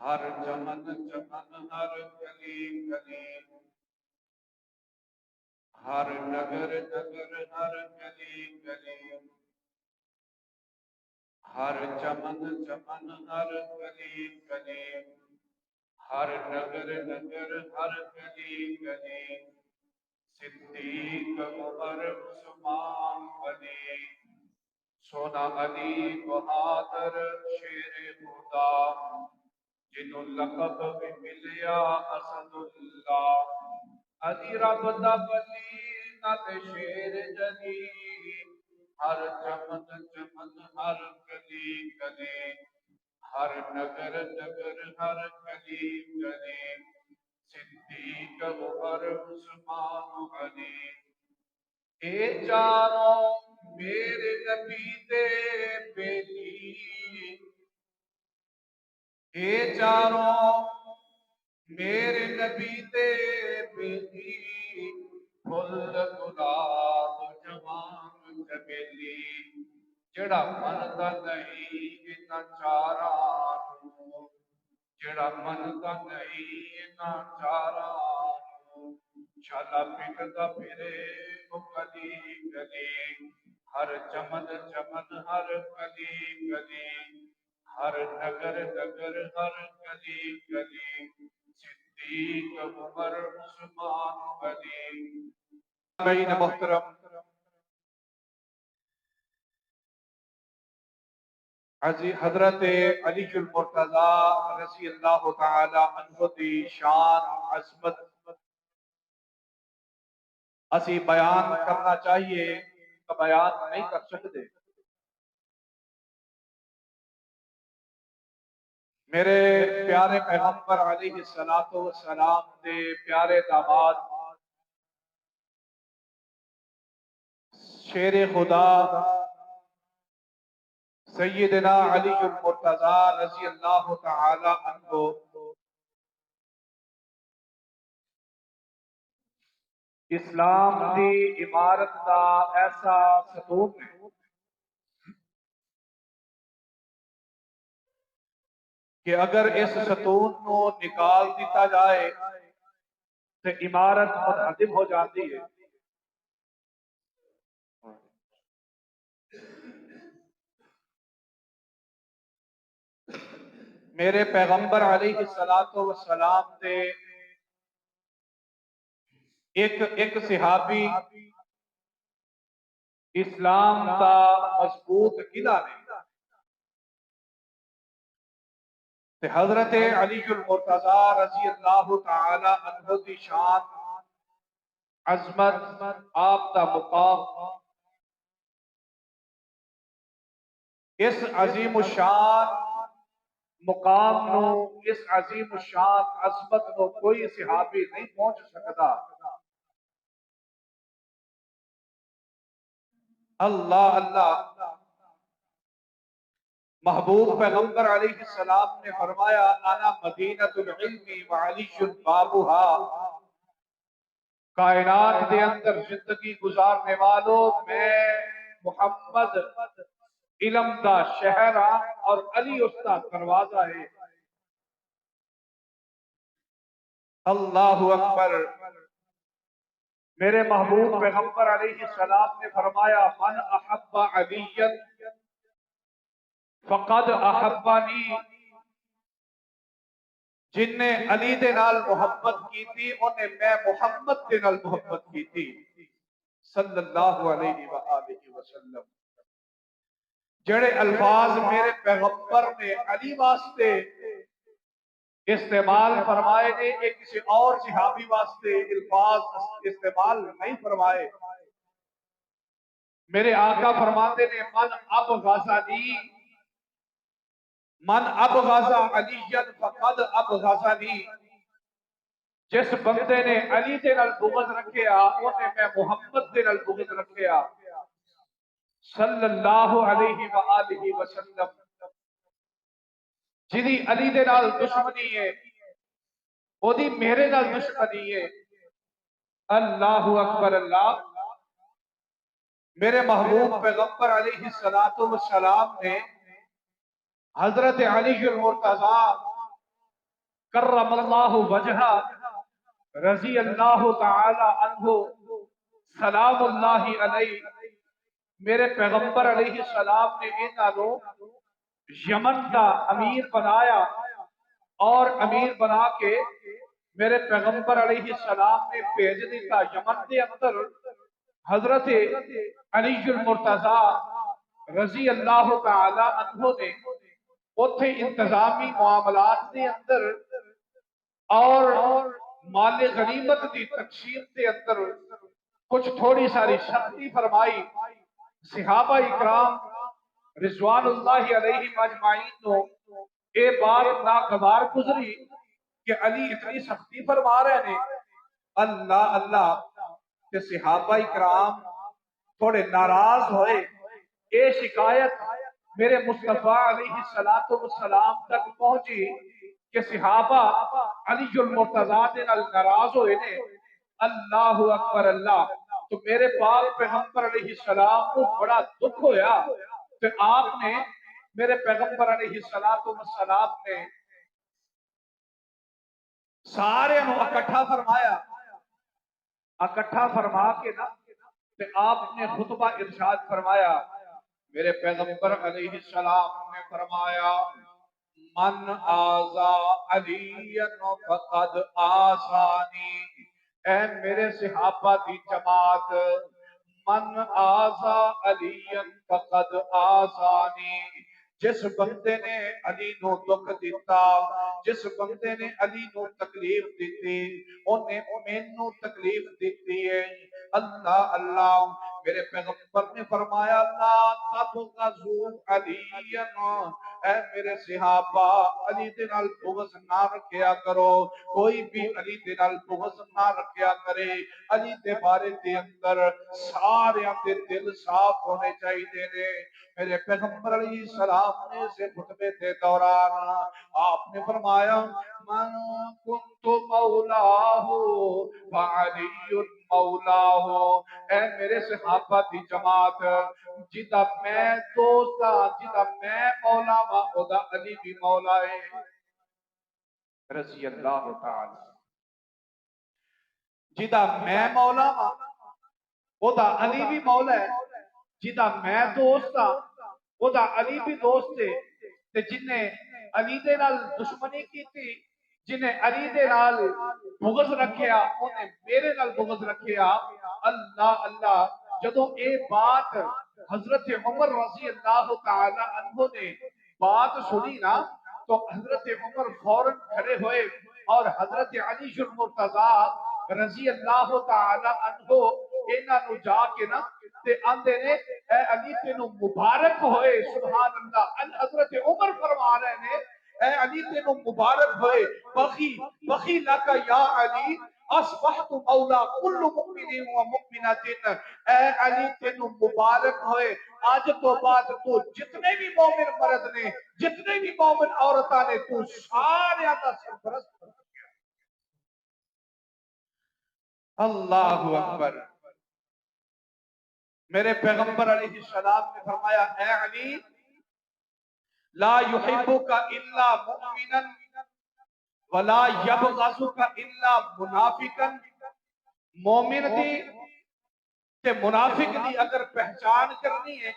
ہر چمن چمن ہر گلی گلی ہر نگر نگر ہر گلی گلی ہر چمن چمن ہر گلی گلی ہر نگر نگر ہر گلی گلی صدیق عمر عثمان علی سونا علی بہادر شیر خدا جنوں لقب بھی ملیا اسد اللہ علی رب دا ولی نال شیر جلی ہر چمن چمن ہر گلی گلی ہر نگر نگر ہر گلی گلی صدیق عمر عثمان علی اے چاروں میرے نبی دے بیلی اے چاروں میرے نبی دے بیلی پھل گلاب جوان چمیلی جڑا مندا نہیں انہاں چاراں نوں جڑا مندا نہیں انہاں چاراں نوں شالا پھردا پھرے او گلی گلی ہر چمن چمن ہر گلی گلی ہر نگر نگر ہر گلی گلی صدیق عمر عثمان علی بین محترم حضرت علی المرتضی رضی اللہ تعالی عنہ دی شان عظمت اسی بیان کرنا چاہیے تو بیان نہیں کر سکتے میرے پیارے پیغمبر علیہ السلام دے پیارے داماد شیر خدا سیدنا علی المرتضی رضی اللہ تعالی عنہ اسلام دی عمارت دا ایسا ستون ہے کہ اگر اس ستون کو نکال دیتا جائے تو عمارت منہدم ہو جاتی ہے میرے پیغمبر علیہ السلام نے ایک صحابی اسلام کا مضبوط قلعہ نے حضرت علی المرتضی رضی اللہ تعالی عنہ کی شان عظمت آپ کا مقام اس عظیم الشان مقام نو اس عظیم الشان عظمت نو کوئی صحابی نہیں پہنچ سکتا اللہ اللہ محبوب پیغمبر علیہ السلام نے فرمایا انا مدینہ العلم وعلی بابها کائنات کے اندر زندگی گزارنے والوں میں محمد علم دا شہر اور علی اس کا دروازہ ہے اللہ اکبر میرے محبوب پیغمبر علیہ السلام نے فرمایا من احب علی فقد احبانی جن نے علی دے نال محبت کی تھی انہیں میں محمد دے نال محبت کی تھی صلی اللہ علیہ وآلہ وسلم جڑے الفاظ میرے پیغمبر نے علی واسطے استعمال فرمائے نے ایک کسی اور صحابی واسطے الفاظ استعمال نہیں فرمائے میرے آقا فرماتے نے من اب غزانی من اب غزا علی فقد اب غزانی جس بندے نے علی دے نال بغض رکھیا انہیں میں محمد دے نال بغض رکھیا صلی اللہ علیہ وآلہ وسلم جدی علی دے نال دشمنی ہے وہ دی میرے نال دشمنی ہے اللہ اکبر اللہ میرے محبوب پیغمبر علیہ السلام نے حضرت علی المرتضی کرم اللہ وجہہ رضی اللہ تعالی عنہ سلام اللہ علیہ، میرے پیغمبر علیہ السلام نے انہوں یمن کا امیر بنایا، اور امیر بنا کے میرے پیغمبر علیہ السلام نے بھیج دیتا یمن کے اندر حضرت علی المرتضی رضی اللہ تعالی عنہ نے اتھے انتظامی معاملات کے اندر اور مال غنیمت کی تقسیم کے اندر کچھ تھوڑی ساری سختی فرمائی۔ صحابہ اکرام رضوان اللہ علیہ مجمعین کو اے بات ناگوار گزری کہ علی اتنی سختی فرما رہے ہیں۔ اللہ اللہ کہ صحابہ اکرام تھوڑے ناراض ہوئے، اے شکایت میرے مصطفیٰ علیہ السلام تک پہنچی کہ صحابہ علی المرتضیٰ دے نال ناراض ہوئے نے۔ اللہ اکبر اللہ، تو میرے پاک پیغمبر علیہ السلام کو بڑا دکھ ہویا، کہ آپ نے میرے پیغمبر علیہ السلام نے سارے نو اکٹھا فرمایا، اکٹھا فرما کے نا کہ آپ نے خطبہ ارشاد فرمایا۔ میرے پیغمبر علیہ السلام نے فرمایا من آزا علی فقد آسانی، اے میرے صحابہ دی جماعت، من آزا علی فقد آسانی، جس بندے نے علی نو دکھ دیتا، جس بندے نے علی نو تکلیف دیتی، انہیں مینوں تکلیف دیتی ہے۔ اللہ اللہ، میرے پیغمبر نے فرمایا لا تبغضوا علی، اے میرے صحابہ علی دے نال بغض نہ رکھیا کرو، کوئی بھی علی دے نال بغض نہ رکھیا کرے۔ علی دے بارے دے اندر سارے دے دل صاف ہونے چاہیے نے۔ میرے پیغمبر علیہ السلام نے سے خطبے کے دوران آپ نے فرمایا من کنت مولاہ فعلی مولاہ، اے میرے صحابہ دی جماعت، جدا میں دوستا، جدا میں مولا وا اودا علی بھی مولا ہے رضی اللہ تعالی۔ جدا میں مولا وا اودا علی بھی مولا ہے، جدا میں دوست ہاں اودا علی بھی دوست ہے، تے جنہیں علی دے نال دشمنی کی تھی، جنہیں علی دے نال بغض رکھیا، انہیں میرے نال بغض رکھیا۔ اللہ اللہ، جدو اے بات حضرت عمر رضی اللہ تعالی عنہ نے بات سنی نا، تو حضرت عمر فوراً کھڑے ہوئے اور حضرت علی المرتضیٰ رضی اللہ تعالی عنہ انہاں نو جا کے نا تے آندے نے اے علی تینو مبارک ہوئے، سبحان اللہ۔ حضرت عمر فرما رہے نے اے علی تینو مبارک ہوئے، بخی بخی لکا یا علی اصبحت مولا کل مؤمن و مؤمنات، اے علی تینو مبارک ہوئے، آج تو بعد تو جتنے بھی مومن مرد نے، جتنے بھی مومن عورتاں نے، تو سارے دا سرپرست بن گیا۔ اللہ اکبر۔ میرے پیغمبر علیہ السلام نے فرمایا اے علی لا یحبک الا مؤمنا ولا یبغضک الا منافقا، مومن دی تے منافق دی اگر پہچان کرنی ہے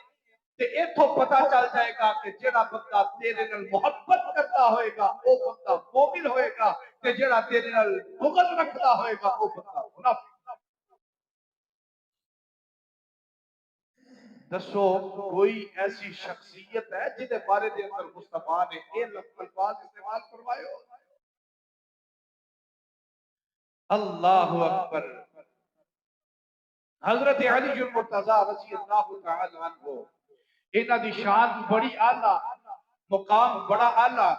تے ایتھوں پتہ چل جائے گا کہ جڑا بندہ تیرے نال محبت کرتا ہوئے گا وہ بندہ مومن ہوئے گا، تے جڑا تیرے نال بغض رکھتا ہوئے گا وہ بندہ منافق۔ دسو کوئی ایسی شخصیت ہے جنہیں بارے دے اندر مصطفیٰ نے اے الفاظ استعمال فرمائے ہو؟ اللہ اکبر۔ حضرت علی المرتضیٰ رضی اللہ تعالی عنہ، انہاں دی شان بڑی اعلیٰ، مقام بڑا اعلیٰ۔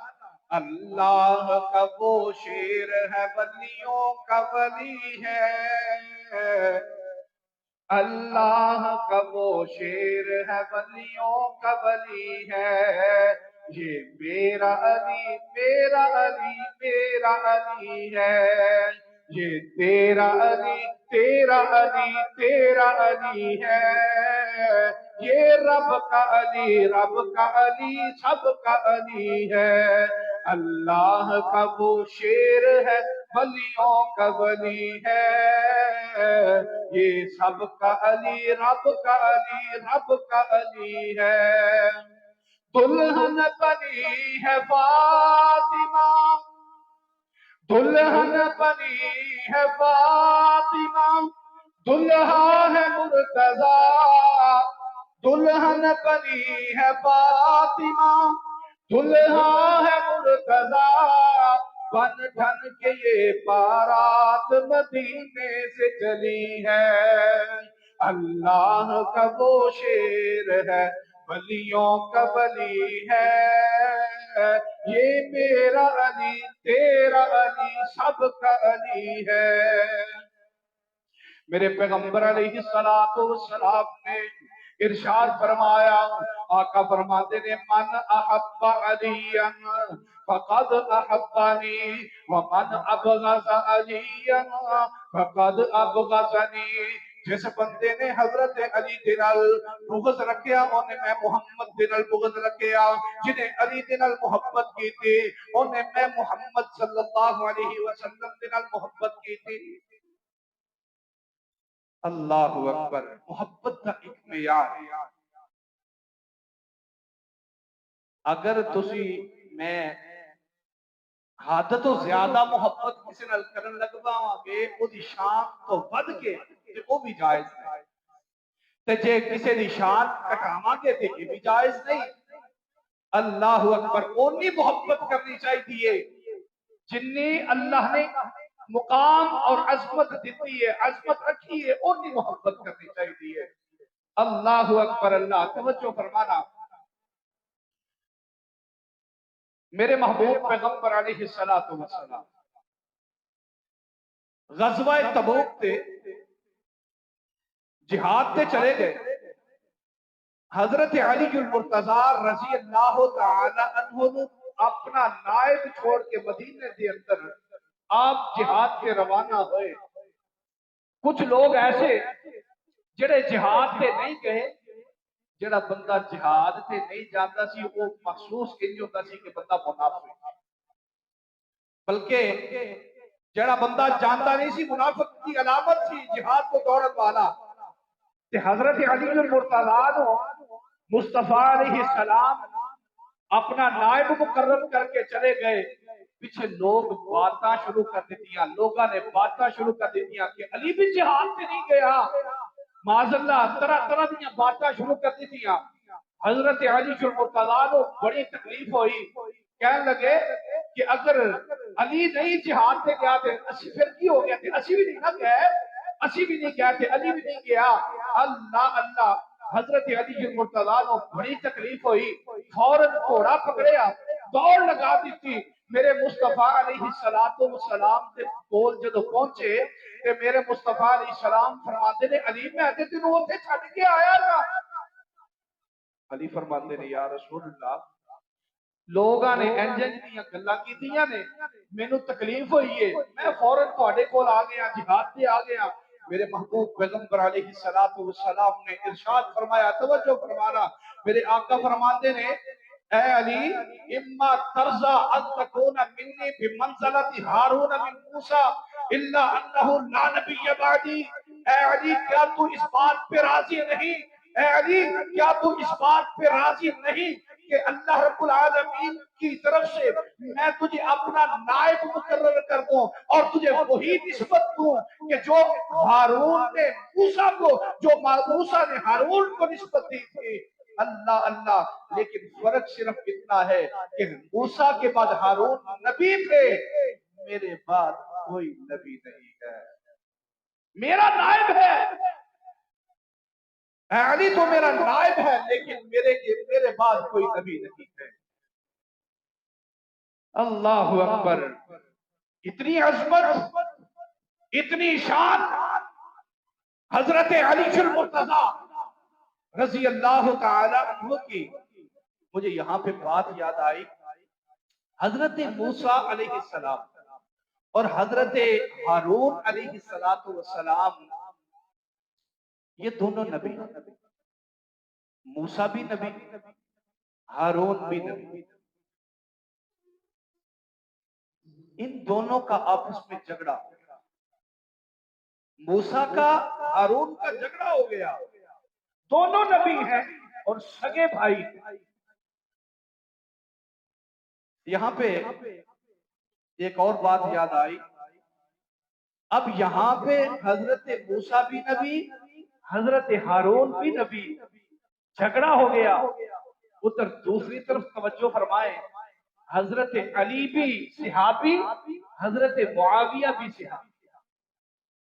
اللہ کا وہ شیر ہے ولیوں کا ولی ہے، اللہ کا وہ شیر ہے ولیوں کا ولی ہے، یہ میرا علی میرا علی میرا علی ہے، یہ تیرا علی تیرا علی تیرا علی ہے، یہ رب کا علی سب کا علی ہے۔ اللہ کا وہ شیر ہے ولیوں کا ولی ہے، یہ سب کا علی رب کا علی رب کا علی ہے۔ دلہن بنی ہے فاطمہ، دلہن بنی ہے فاطمہ، دلہا ہے مرتضی، دلہن بنی ہے فاطمہ، دلہا ہے مرتضی، بن ٹھن کے یہ بارات مدینے سے چلی ہے۔ اللہ کا وہ شیر ہے ولیوں کا ولی ہے، یہ میرا علی تیرا علی سب کا علی ہے۔ میرے پیغمبر علیہ السلام نے ارشاد فرمایا، آقا فرماتے نے من احب علیاً فقد احبانی ومن ابغض علیاً فقد ابغضنی۔ جس بندے نے حضرت علی دے نال بغض رکھیا انہیں میں محمد دے نال بغض رکھیا، جنہیں علی دے نال محبت کی تھی انہیں میں محمد صلی اللہ علیہ وسلم دے نال محبت کی تھی۔ اللہ اکبر، محبت کا ایک معیار۔ اگر تسی میں حد تو زیادہ محبت کسی نال کرن لگواں گے او دی شان تو ود کے تے او بھی جائز ہے، تے جے کسی دی شان گھٹاواں گے تے یہ بھی جائز نہیں۔ اللہ اکبر، اونی محبت کرنی چاہیے جنی اللہ نے مقام اور عظمت دیتی ہے، عظمت رکھی ہے، اونی محبت کرنی چاہیے۔ اللہ اکبر، اللہ توجہ فرمانا۔ میرے محبوب پیغمبر علیہ السلام غزوہ تبوک تے جہاد تے چلے گئے، حضرت علی المرتضی رضی اللہ تعالی عنہ نے اپنا نائب چھوڑ کے مدینے دے اندر آپ جہاد کے روانہ ہوئے۔ کچھ لوگ ایسے جڑے جہاد تے نہیں گئے، جڑا بندہ جہاد تے نہیں جاتا سی وہ محسوس کنج ہوتا سی کہ بندہ منافق ہے، بلکہ جڑا بندہ جانتا نہیں سی منافق کی علامت سی جہاد کو دوڑن والا۔ کہ حضرت علی المرتضی مصطفیٰ علیہ السلام اپنا نائب مقرر کر کے چلے گئے، پیچھے لوگ باتاں شروع کر دیتیاں، لوگاں نے باتاں شروع کر دیتیاں کہ علی بھی جہاد سے نہیں گیا، معاذ اللہ طرح طرح دیاں باتاں شروع کر دیتیاں۔ حضرت علی المرتضی کو بڑی تکلیف ہوئی، کہنے لگے کہ اگر علی نہیں جہاد سے گیا تھے اسی پھر کی ہو گیا تھے، اسی بھی نہیں نہ گئے، اسی بھی نہیں گیا تھے، علی بھی نہیں گیا۔ اللہ اللہ، حضرت علی المرتضی کو بڑی تکلیف ہوئی، فوراً گھوڑا پکڑیا، دوڑ لگا دی تھی۔ میرے مصطفیٰ علیہ السلام سے بول جدو پہنچے کہ میرے مصطفیٰ علیہ السلام فرماتے نے علی میں تینوں اوتھے چھڈ کے آیا نا۔ علی فرماتے نے یا رسول اللہ لوگاں نے انج دیاں گلاں کیتیاں نے، مینوں تکلیف ہوئی ہے، میں فوراً تہاڈے کول آ گیا، جہاد تے آ گیا۔ میرے محبوب پیغمبر علیہ السلام نے ارشاد فرمایا، توجہ فرمانا، میرے آقا فرماتے نے اے علی اما ترضى ان تكون مني بمنزلة هارون من موسى الا انه لا نبي بعدی۔ اے علی کیا تو اس بات پہ راضی نہیں، اے علی کیا تو اس بات پہ راضی نہیں کہ اللہ رب العالمین کی طرف سے میں تجھے اپنا نائب مقرر کر دوں اور تجھے وہی نسبت دوں کہ جو ہارون نے موسیٰ کو، جو موسیٰ نے ہارون کو نسبت دی تھی۔ اللہ اللہ، لیکن فرق صرف اتنا ہے کہ موسیٰ کے بعد ہارون نبی تھے، میرے بعد کوئی نبی نہیں ہے، میرا نائب ہے۔ اے علی تو میرا نائب ہے لیکن میرے بعد کوئی نبی نہیں ہے۔ اللہ اکبر، اتنی عظمت، اتنی شان حضرت علی المرتضی رضی اللہ تعالی عنہ کی۔ مجھے یہاں پہ بات یاد آئی، حضرت موسیٰ علیہ السلام اور حضرت ہارون علیہ السلام یہ دونوں نبی، موسیٰ بھی نبی، ہارون بھی نبی۔ ان دونوں کا آپس میں جھگڑا ہو گیا، موسیٰ کا ہارون کا جھگڑا ہو گیا، دونوں نبی ہیں اور سگے بھائی ہیں۔ یہاں پہ ایک اور بات یاد آئی، اب یہاں پہ حضرت موسیٰ بھی نبی، حضرت ہارون بھی نبی، جھگڑا ہو گیا۔ ادھر دوسری طرف توجہ فرمائیں، حضرت علی بھی صحابی، حضرت معاویہ بھی صحابی،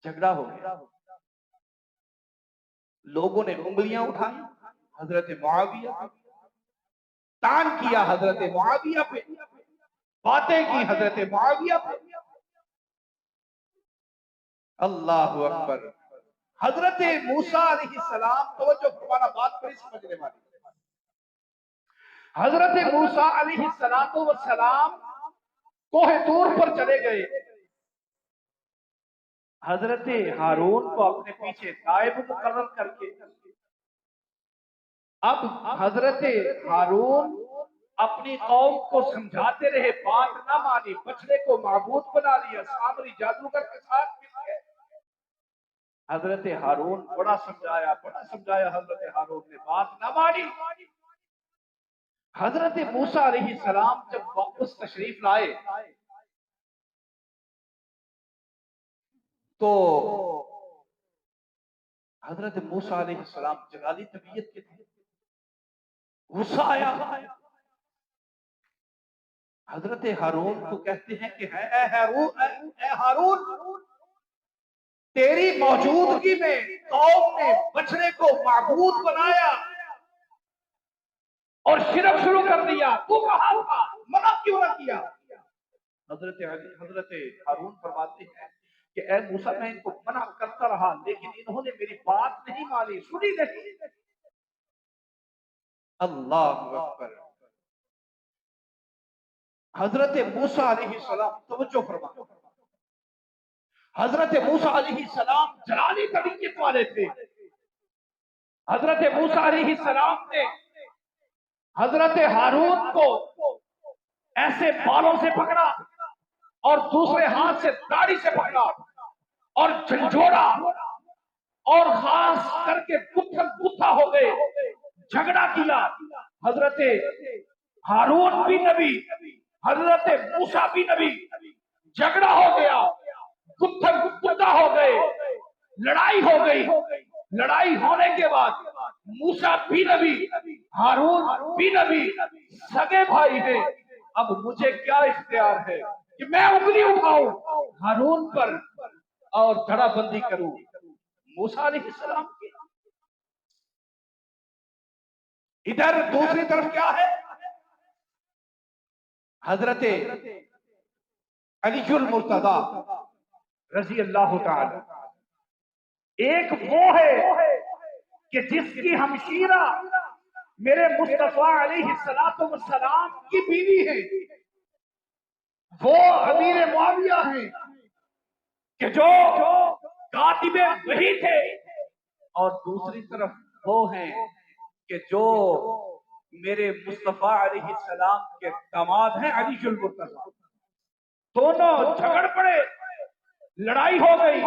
جھگڑا ہو گیا۔ لوگوں نے انگلیاں اٹھائی حضرت معاویہ پہ، تان کیا حضرت معاویہ پہ، باتیں کی حضرت معاویہ پہ۔ اللہ اکبر۔ حضرت موسیٰ علیہ السلام، توجہ فرمانا، بات بڑی سمجھنے والی۔ حضرت موسیٰ علیہ السلام کوہ طور پر چلے گئے، حضرت ہارون کو اپنے پیچھے نائب مقرر کر کے۔ اب حضرت ہارون اپنی قوم کو سمجھاتے رہے، بات نہ مانی، بچڑے کو معبود بنا لیا، سامری جادوگر کے ساتھ مل گئے۔ حضرت ہارون بڑا سمجھایا حضرت ہارون نے بات نہ مانی۔ حضرت موسیٰ علیہ السلام جب واپس تشریف لائے تو حضرت موسیٰ علیہ السلام جلالی طبیعت کے تھے، غصہ آیا۔ حضرت ہارون کو کہتے ہیں کہ اے ہارون، تیری موجودگی میں قوم نے بچڑے کو معبود بنایا اور شرک شروع کر دیا، تو کہا تھا، منع کیوں نہ کیا؟ حضرت ہارون فرماتے ہیں کہ اے موسیٰ، میں ان کو منع کرتا رہا لیکن انہوں نے میری بات نہیں مانی، سنی نہیں۔ اللہ اکبر۔ حضرت موسیٰ علیہ السلام، توجہ فرما، حضرت موسیٰ علیہ السلام جلالی طبیعت والے تھے۔ حضرت موسیٰ علیہ السلام نے حضرت ہارون کو ایسے بالوں سے پکڑا اور دوسرے ہاتھ سے داڑھی سے پکڑا اور جھنجھوڑا اور خاص کر کے گتھا ہو گئے، جھگڑا کیا۔ حضرت ہارون بھی نبی، حضرت موسیٰ بھی نبی، جھگڑا ہو گیا، گتھا ہو گئے، لڑائی ہو گئی۔ لڑائی ہونے کے بعد موسیٰ بھی نبی، ہارون بھی نبی، سگے بھائی ہیں۔ اب مجھے کیا اختیار ہے کہ میں انگلی اٹھاؤں ہارون پر اور دھڑا بندی کروں موسیٰ علیہ السلام کی؟ ادھر دوسری طرف کیا ہے؟ حضرت علی المرتضی رضی اللہ تعالی، ایک وہ ہے کہ جس کی ہمشیرہ میرے مصطفیٰ علیہ السلام کی بیوی ہے، وہ امیر معاویہ ہیں کہ جو کاتب وحی تھے، اور دوسری طرف وہ ہیں کہ جو میرے مصطفیٰ علیہ السلام کے داماد ہیں علی المرتضی۔ دونوں جھگڑ پڑے، لڑائی ہو گئی،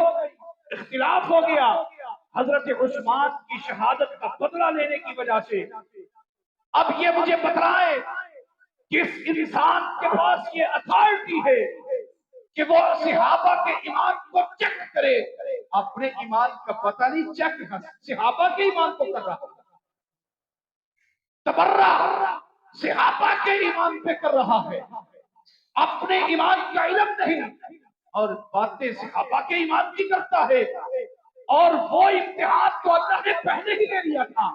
اختلاف ہو گیا۔ حضرت عثمان کی شہادت کا بدلہ لینے کی وجہ سے اب یہ مجھے بتلائے کس انسان کے پاس یہ اتھارٹی ہے کہ وہ صحابہ کے ایمان کو چیک کرے؟ اپنے ایمان کا پتہ نہیں چیک صحابہ کے ایمان کو کر رہا، تبرہ صحابہ کے ایمان پہ کر رہا ہے، اپنے ایمان کا علم نہیں اور باتیں صحابہ کے ایمان کی کرتا ہے۔ اور وہ امتحان تو اللہ نے پہلے ہی لے لیا تھا،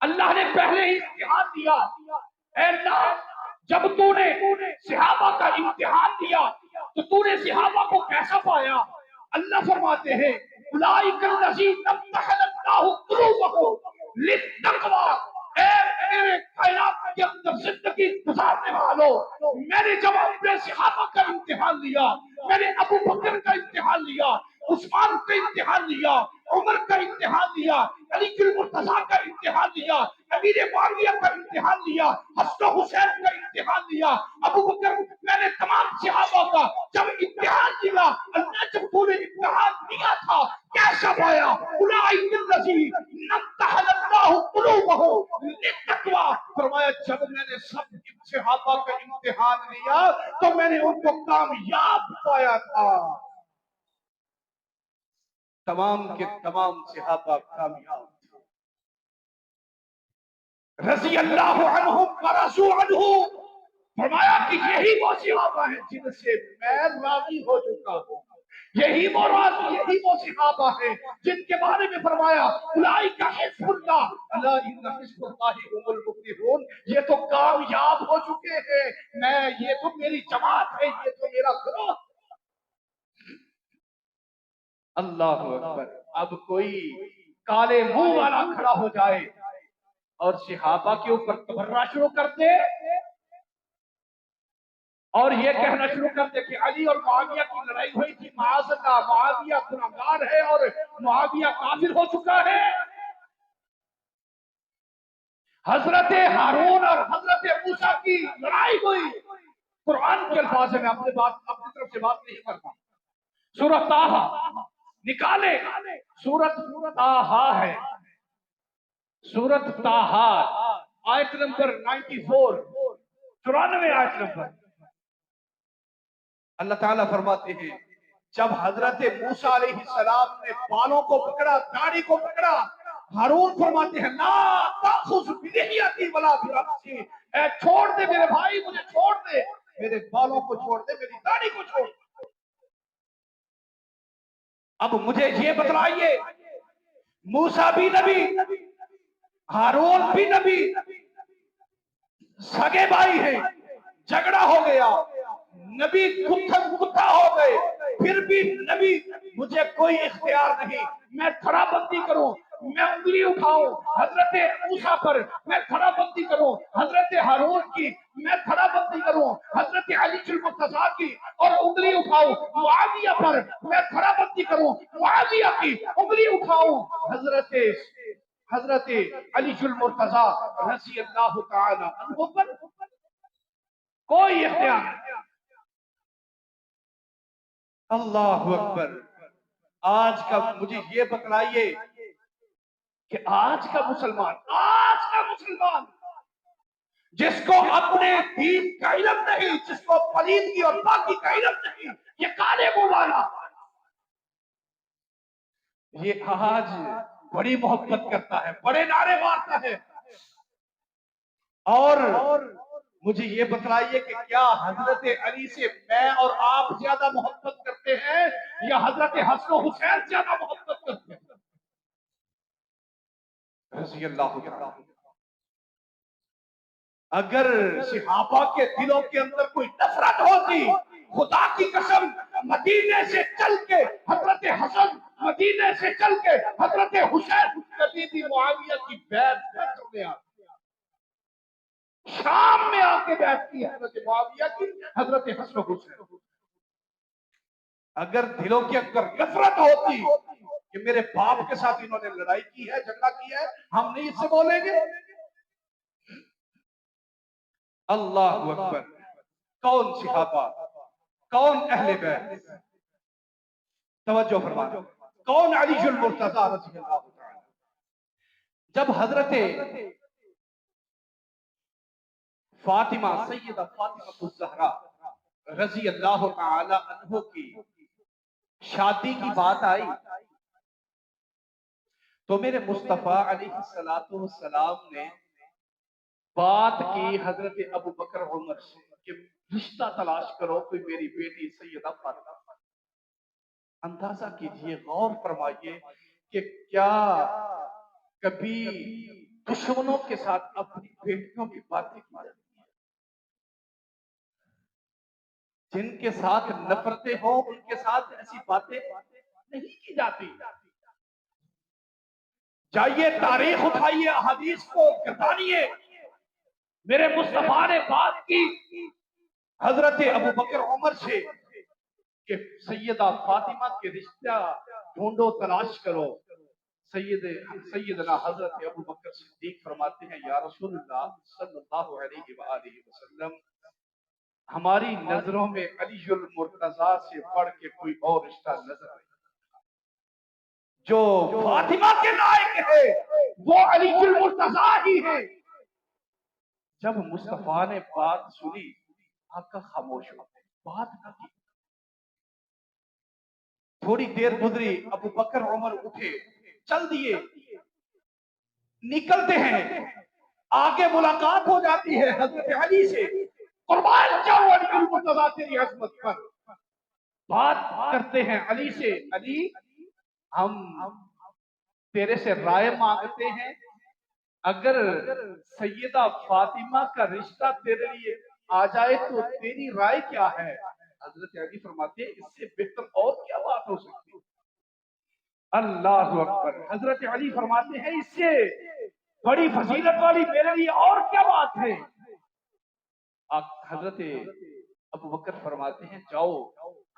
اللہ نے پہلے ہی امتحان دیا۔ اے اللہ، جب تو نے صحابہ کا امتحان دیا تو تو نے صحابہ کو کیسا پایا؟ اللہ فرماتے ہیں اولئک الذین امتحن اللہ قلوبہم للتقوی۔ اے میرے کائنات کے اندر زندگی گزارنے والوں، میں نے جب اپنے صحابہ کا امتحان لیا، میں نے ابو بکر کا امتحان لیا، عثمان کا امتحان لیا، عمر کا امتحان لیا، علی المرتضیٰ کا امتحان لیا، امیر معاویہ کا امتحان لیا، حسن و حسین کا امتحان لیا، ابو بکر، میں نے تمام صحابہ کا جب امتحان لیا، اللہ جب پورے امتحان لیا تھا کیسا پایا؟ اولئک الذین امتحن اللہ قلوبہم للتقوی، فرمایا جب میں نے سب صحابہ کا امتحان لیا تو میں نے ان کو کامیاب پایا تھا، تمام کے تمام صحابہ کامیاب تھے، رضی اللہ عنہم ورضوا عنہ، فرمایا کہ یہی وہ صحابہ ہیں جن سے میں راضی ہو چکا ہوں، یہی وہ راضی، یہی وہ صحابہ ہیں جن کے بارے میں فرمایا اولئک حزب اللہ الا ان حزب اللہ هم المفلحون، یہ تو کامیاب ہو چکے ہیں، میں، یہ تو میری جماعت ہے، یہ تو میرا گروہ۔ اللہ اکبر۔ اب کوئی کالے منہ والا کھڑا ہو جائے اور صحابہ کے اوپر تبرہ شروع کر دے اور یہ کہنا شروع کر دے کہ علی اور معاویہ کی لڑائی ہوئی تھی، معاذ اللہ معاویہ گنہگار ہے اور معاویہ کافر ہو چکا ہے، حضرت ہارون اور حضرت موسیٰ کی لڑائی ہوئی، قرآن کے الفاظ میں اپنی طرف سے بات نہیں کرتا، سورۃ طٰہٰ نکالے، سورۃ طٰہٰ ہے، سورۃ طٰہٰ آیت نمبر 94، 94 آیت نمبر، اللہ تعالیٰ فرماتے ہیں جب حضرت موسیٰ علیہ السلام نے بالوں کو پکڑا، داڑھی کو پکڑا، ہارون فرماتے ہیں لا تأخذ بلحیتی ولا برأسی، اے چھوڑ دے میرے بھائی، مجھے چھوڑ دے، میرے بالوں کو چھوڑ دے، میری داڑھی کو چھوڑ دے۔ اب مجھے یہ بتلائیے، موسیٰ بھی نبی، ہارون بھی نبی، سگے بھائی ہیں، جھگڑا ہو گیا، نبی کتا ہو گئے، پھر بھی نبی، مجھے کوئی اختیار نہیں، میں تھڑا بندی کروں، میں انگلی اٹھاؤں حضرت موسیٰ پر، میں تھڑا بندی کروں حضرت ہارون کی، میں تھڑا بندی کروں حضرت علی المرتضیٰ کی، اور انگلی اٹھاؤں معاویہ پر، میں تھڑا بندی کروں معاویہ کی، انگلی اٹھاؤں حضرت علی المرتضیٰ رضی اللہ تعالی عنہ پر، کوئی اختیار نہیں۔ اللہ اکبر۔ آج کا مجھے یہ بتلائیے کہ آج کا مسلمان جس کو اپنے دین کا علم نہیں، جس کو پلیدگی اور پاکی کا علم نہیں، یہ کالے منہ والا، یہ آج بڑی محبت کرتا ہے، بڑے نعرے مارتا ہے، اور مجھے یہ بتلائیے کہ کیا حضرت علی سے میں اور آپ زیادہ محبت کرتے ہیں یا حضرت حسن و حسین زیادہ محبت کرتے ہیں؟ رضی اللہ عنہ۔ اگر صحابہ کے دلوں کے اندر کوئی نفرت ہوتی، خدا کی قسم مدینے سے چل کے حضرت حسن، مدینے سے چل کے حضرت حسین کبھی بھی معاویہ کی بیعت نہ کرنے آتے، شام میں آ کے بیعت کی حضرت معاویہ کی، حضرت حسن و حسین۔ اگر دلوں کے اندر نفرت ہوتی کہ میرے باپ کے ساتھ انہوں نے لڑائی کی ہے، جھگڑا کیا ہے، ہم نہیں اس سے بولیں گے۔ اللہ اکبر۔ کون صحابہ، کون اہل بیت، توجہ فرمانا، کون علی المرتضیٰ رضی اللہ تعالی، جب حضرت فاطمہ، سیدہ فاطمہ الزہرا رضی اللہ تعالی عنہ کی شادی کی بات آئی تو میرے مصطفیٰ علیہ السلام نے بات کی حضرت ابو بکر عمر سے کہ رشتہ تلاش کرو کوئی میری بیٹی سیدہ فاطمہ۔ اندازہ کیجئے، غور فرمائیے کہ کیا کبھی دشمنوں کے ساتھ اپنی بیٹیوں کی باتیں کی جاتی ہیں؟ جن کے ساتھ نفرتیں ہوں ان کے ساتھ ایسی باتیں نہیں کی جاتی۔ جائیے تاریخ اٹھائیے، احادیث کو گردانیے، میرے مصطفیٰ نے بات کی حضرت ابو بکر عمر سے کہ سیدہ فاطمہ کے رشتہ ڈھونڈو، تلاش کرو، سیدنا حضرت ابو بکر صدیق فرماتے ہیں یا رسول اللہ صلی اللہ علیہ وآلہ وسلم، ہماری نظروں میں علی المرتضی سے بڑھ کے کوئی اور رشتہ نظر نہیں، جو فاطمہ کے لائق ہے وہ علی المرتضی ہی ہے۔ جب مصطفیٰ نے بات سنی آقا خاموش ہو گئے، بات نہ کی۔ تھوڑی دیر گزری، ابو بکر عمر اٹھے، چل دیے، نکلتے ہیں، آگے ملاقات ہو جاتی ہے حضرت علی سے، قربان جاؤ علی المرتضی تیری عظمت پر۔ بات کرتے ہیں علی سے، علی ہم تیرے سے رائے مانگتے ہیں، اگر سیدہ فاطمہ کا رشتہ تیرے لیے آ جائے تو تیری رائے کیا ہے؟ حضرت علی فرماتے ہیں اس سے بہتر اور کیا بات ہو سکتی؟ اللہ اکبر۔ حضرت علی فرماتے ہیں اس سے بڑی فضیلت والی میرے لیے اور کیا بات ہے؟ حضرت ابو بکر فرماتے ہیں جاؤ،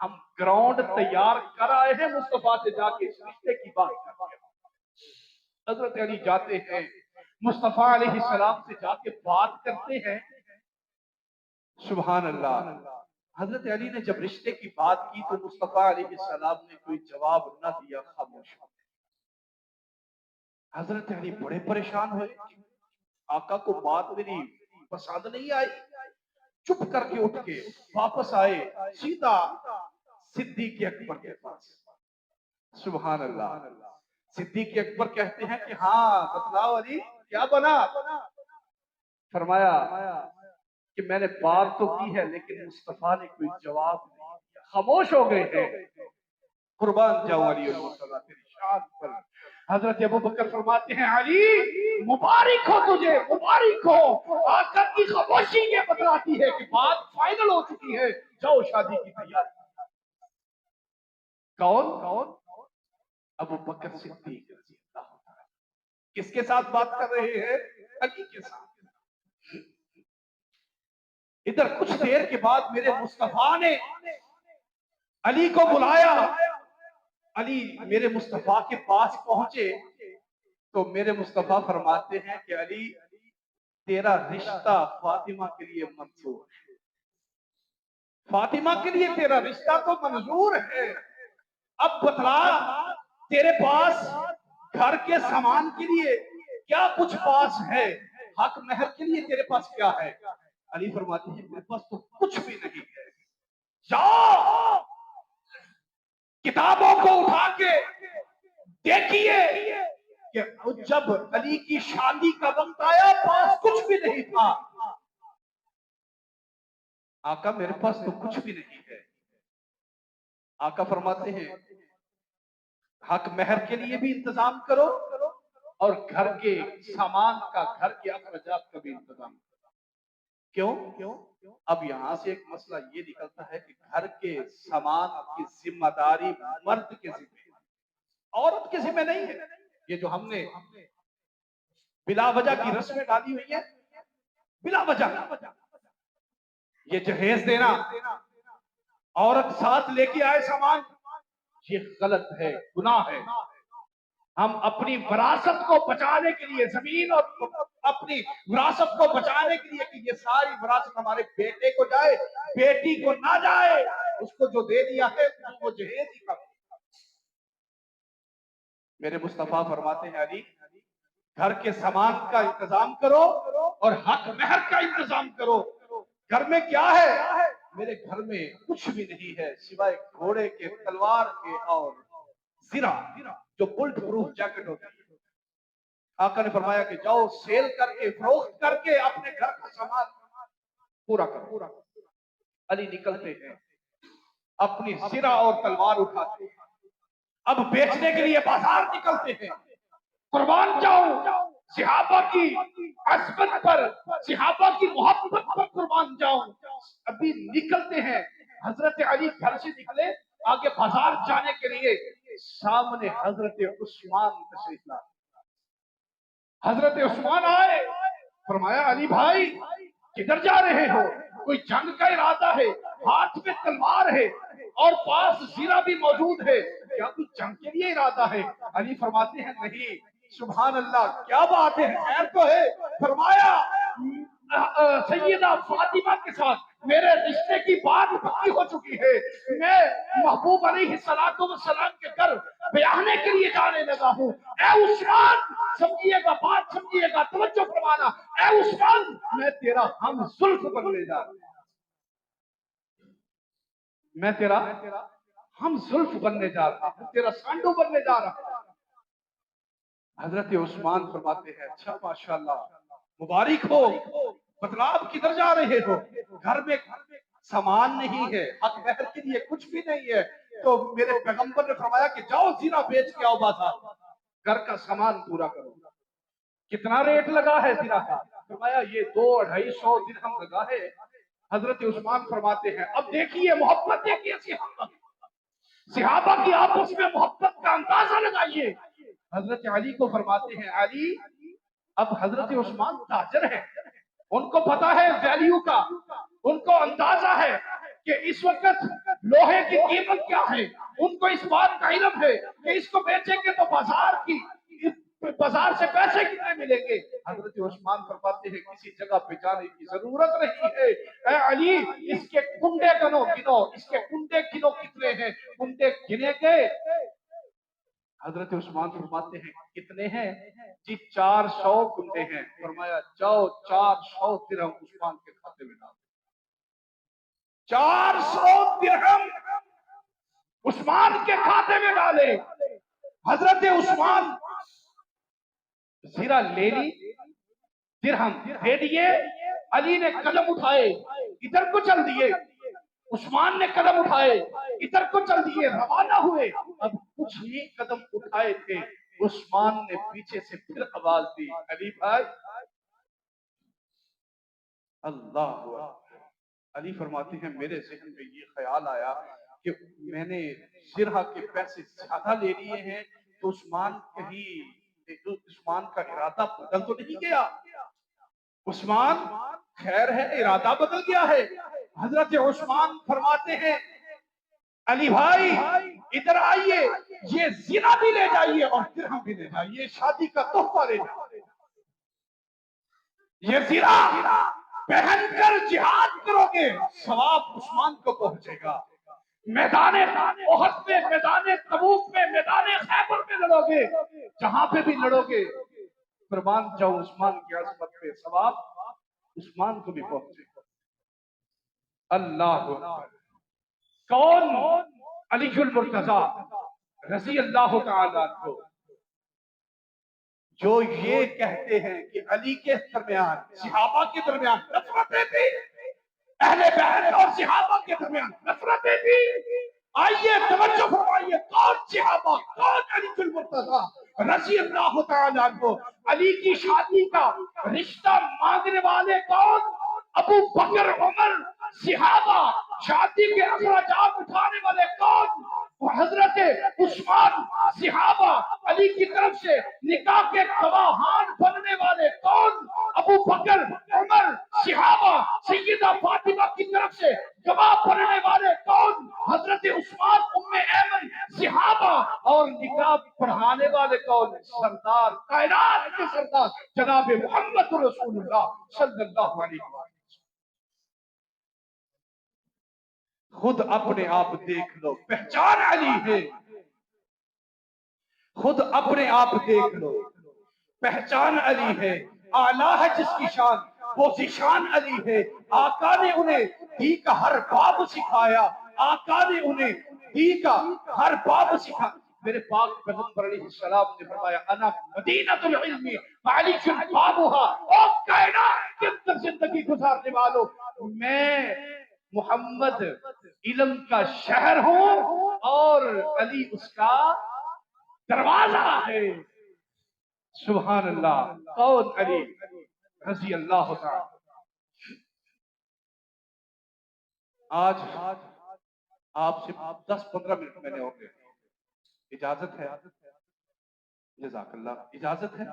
ہم گراؤنڈ تیار کر آئے ہیں مصطفیٰ سے جا کے اس رشتے کی بات کرتے ہیں۔ حضرت علی جاتے ہیں، مصطفیٰ علیہ السلام سے جا کے بات کرتے ہیں۔ سبحان اللہ۔ حضرت علی نے جب رشتے کی بات کی تو مصطفیٰ علیہ السلام نے کوئی جواب نہ دیا، خاموش ہو گئے۔ حضرت علی بڑے پریشان ہوئے، آقا کو بات میری پسند نہیں آئی، چپ کر کے اٹھ کے واپس آئے، سیدھا صدیق اکبر کے پاس۔ سبحان اللہ۔ صدیق اکبر کہتے ہیں کہ ہاں بتلاؤ علی کیا بنا؟ فرمایا کہ میں نے بات تو کی ہے لیکن مصطفیٰ نے کوئی جواب نہیں دیا، خاموش ہو گئے ہیں۔ قربان جاؤ علی المرتضی تیری شان پر۔ حضرت ابو بکر فرماتے ہیں علی مبارک ہو تجھے، مبارک ہو، آقا کی خاموشی یہ بتلاتی ہے کہ بات فائنل ہو چکی ہے، جاؤ شادی کی تیاری۔ کون؟ ابو بکر صدیق رضی اللہ عنہ۔ کس کے ساتھ بات کر رہے ہیں؟ علی کے ساتھ۔ ادھر کچھ دیر کے بعد میرے مصطفیٰ نے علی کو بلایا، علی میرے مصطفیٰ کے پاس پہنچے تو میرے مصطفیٰ فرماتے ہیں کہ علی تیرا رشتہ فاطمہ کے لیے منظور ہے، فاطمہ کے لیے تیرا رشتہ تو منظور ہے، اب بتلا تیرے پاس گھر کے سامان کے لیے کیا کچھ پاس ہے، حق مہر کے لیے تیرے پاس کیا ہے؟ علی فرماتے ہیں میرے پاس تو کچھ بھی نہیں ہے، جاؤ کتابوں کو اٹھا کے دیکھیے کہ جب علی کی شادی کا وقت آیا پاس کچھ بھی نہیں تھا۔ آقا میرے پاس تو کچھ بھی نہیں ہے۔ آقا فرماتے ہیں حق مہر کے لیے بھی انتظام کرو اور گھر کے سامان کا، گھر کے اخراجات کا بھی انتظام کرو۔ کیوں؟ اب یہاں سے ایک مسئلہ یہ نکلتا ہے کہ گھر کے سامان کی ذمہ داری مرد کے ذمہ ہے، عورت کے ذمہ نہیں ہے۔ یہ جو ہم نے بلا وجہ کی رسمیں ڈالی ہوئی ہیں، بلا وجہ یہ جہیز دینا، عورت ساتھ لے کے آئے سامان، یہ غلط ہے، گناہ ہے۔ ہم اپنی وراثت کو بچانے کے لیے، زمین اور اپنی وراثت کو بچانے کے لیے کہ یہ ساری وراثت ہمارے بیٹے کو جائے، بیٹی کو نہ جائے، اس کو جو دے دیا ہے وہ جہیز ہی کا۔ میرے مصطفیٰ فرماتے ہیں علی گھر کے سامان کا انتظام کرو اور حق مہر کا انتظام کرو۔ گھر میں کیا ہے؟ میرے گھر میں کچھ بھی نہیں ہے سوائے گھوڑے کے، تلوار کے اور زرہ جو بلٹ پروف جیکٹ ہوتی ہے۔ آقا نے فرمایا کہ جاؤ سیل کر کے، فروخت کر کے اپنے گھر کا سامان پورا کرو۔ علی نکلتے ہیں، اپنی زرہ اور تلوار اٹھاتے ہیں، اب بیچنے کے لیے بازار نکلتے ہیں۔ قربان جاؤں صحابہ کی عظمت پر، صحابہ کی محبت پر قربان جاؤں۔ ابھی نکلتے ہیں، حضرت علی گھر سے نکلے آگے بازار جانے کے لیے، سامنے حضرت عثمان تشریف لائے۔ حضرت عثمان آئے، فرمایا علی بھائی کدھر جا رہے ہو؟ کوئی جنگ کا ارادہ ہے؟ ہاتھ میں تلوار ہے اور پاس زرہ بھی موجود ہے، کیا کچھ جنگ کے لیے ارادہ ہے؟ علی فرماتے ہیں نہیں. سبحان اللہ، کیا بات ہے، خیر تو ہے. فرمایا سیدہ فاطمہ کے ساتھ میرے رشتے کی بات پکی ہو چکی ہے. میں محبوب علیہ الصلوۃ والسلام کے گھر بیاہنے کے لیے جانے لگا ہوں. اے عثمان، سمجھیے گا، بات سمجھیے گا، توجہ فرمانا. اے عثمان، میں تیرا ہم زلف بننے جا رہا ہوں. میں تیرا ہم زلف بننے جا رہا ہوں، تیرا سانڈو بننے جا رہا ہوں. حضرت عثمان فرماتے ہیں اچھا ماشاءاللہ، مبارک ہو. بتلاب کدھر جا رہے ہو؟ گھر میں سامان نہیں ہے، حق مہر کے لیے کچھ بھی نہیں ہے. تو میرے پیغمبر نے فرمایا کہ جاؤ زیرہ بیچ کے آؤ بازار، گھر کا سامان پورا کرو. کتنا ریٹ لگا ہے زیرہ کا؟ فرمایا یہ 200-250 درہم لگا ہے. حضرت عثمان فرماتے ہیں اب دیکھیے محبت، دیکھیے صحابہ کی آپس میں محبت کا اندازہ لگائیے. حضرت علی کو فرماتے ہیں علی، اب حضرت عثمان تاجر ہیں، ان کو پتا ہے ویلیو کا، ان کو اندازہ ہے کہ اس وقت لوہے کی قیمت کیا ہے. ان کو اس بات کا علم ہے کہ اس کو بیچیں گے تو بازار سے پیسے کتنے ملیں گے. حضرت عثمان فرماتے ہیں کسی جگہ پہ جانے کی ضرورت نہیں ہے. اے علی، اس کے کنڈے گنو، اس کے کنڈے گنو کتنے ہیں. کنڈے گنے گئے. حضرت عثمان فرماتے ہیں کتنے ہیں؟ جی 400 کنڈے ہیں. فرمایا جاؤ 400 درہم عثمان کے کھاتے میں ڈال. 400 درہم عثمان کے کھاتے میں ڈالے. حضرت عثمان زیرہ لے لی، درہم دے دیے. علی نے قدم اٹھائے، ادھر کو چل دیے. عثمان نے قدم اٹھائے، ادھر کو چل دیے، روانہ ہوئے. اب کچھ ہی قدم اٹھائے تھے، عثمان نے پیچھے سے پھر آواز دی علی بھائی. اللہ اکبر. علی فرماتے ہیں میرے ذہن میں یہ خیال آیا کہ میں نے زرہ کے پیسے زیادہ لے لیے ہیں تو عثمان کا ارادہ بدل تو نہیں گیا؟ عثمان خیر ہے، ارادہ بدل گیا ہے. حضرت عثمان فرماتے ہیں علی بھائی ادھر آئیے، یہ زنا بھی لے جائیے اور درہم بھی لے جائیے، شادی کا تحفہ لے جائیے. یہ زنا پہن کر جہاد کرو گے، ثواب عثمان کو پہنچے گا. میدان احد میں، میدان تبوک میں، میدان خیبر میں لڑو گے، جہاں پہ بھی لڑو گے قربان جاؤ عثمان کی عظمت پہ، ثواب عثمان کو بھی پہنچے گا. اللہ اکبر. کون؟ علی المرتضی رضی اللہ تعالیٰ عنہ، جو یہ کہتے ہیں کہ علی کے درمیان، صحابہ کے درمیان نفرتیں تھی، اہل بیت اور صحابہ کے درمیان نفرتیں تھی. آئیے توجہ فرمائیے، کون صحابہ، کون علی المرتضی رضی اللہ تعالیٰ عنہ. علی کی شادی کا رشتہ مانگنے والے کون؟ ابو بکر، عمر. صحابہ شادی کے اخراجات اٹھانے والے کون؟ حضرت عثمان. صحابہ علی کی طرف سے نکاح کے گواہان بننے والے کون؟ ابو بکر، عمر. صحابہ سیدہ فاطمہ کی طرف سے گواہ بننے والے کون؟ حضرت عثمان، ام ایمن. صحابہ اور نکاح پڑھانے والے کون؟ سردار کائنات کے سردار جناب محمد رسول اللہ صلی اللہ علیہ وسلم. خود اپنے آپ دیکھ لو، پہچان علی ہے. خود اپنے آپ دیکھ لو، پہچان علی ہے. اعلیٰ ہے جس کی شان، وہ ذیشان علی ہے. آقا نے انہیں دی کا ہر باب سکھایا، آقا نے انہیں دی کا ہر باب سکھایا. میرے پاک پیغمبر علیہ السلام نے فرمایا انا مدینۃ العلم وعلی بابها. او کائنات کے اندر زندگی گزارنے والوں، میں محمد علم کا شہر ہوں اور علی اس کا دروازہ ہے. سبحان اللہ. کون؟ علی رضی اللہ تعالی. آج آپ سے 10-15 منٹ میں نے اور لے، اجازت ہے؟ جزاک اللہ. اجازت ہے؟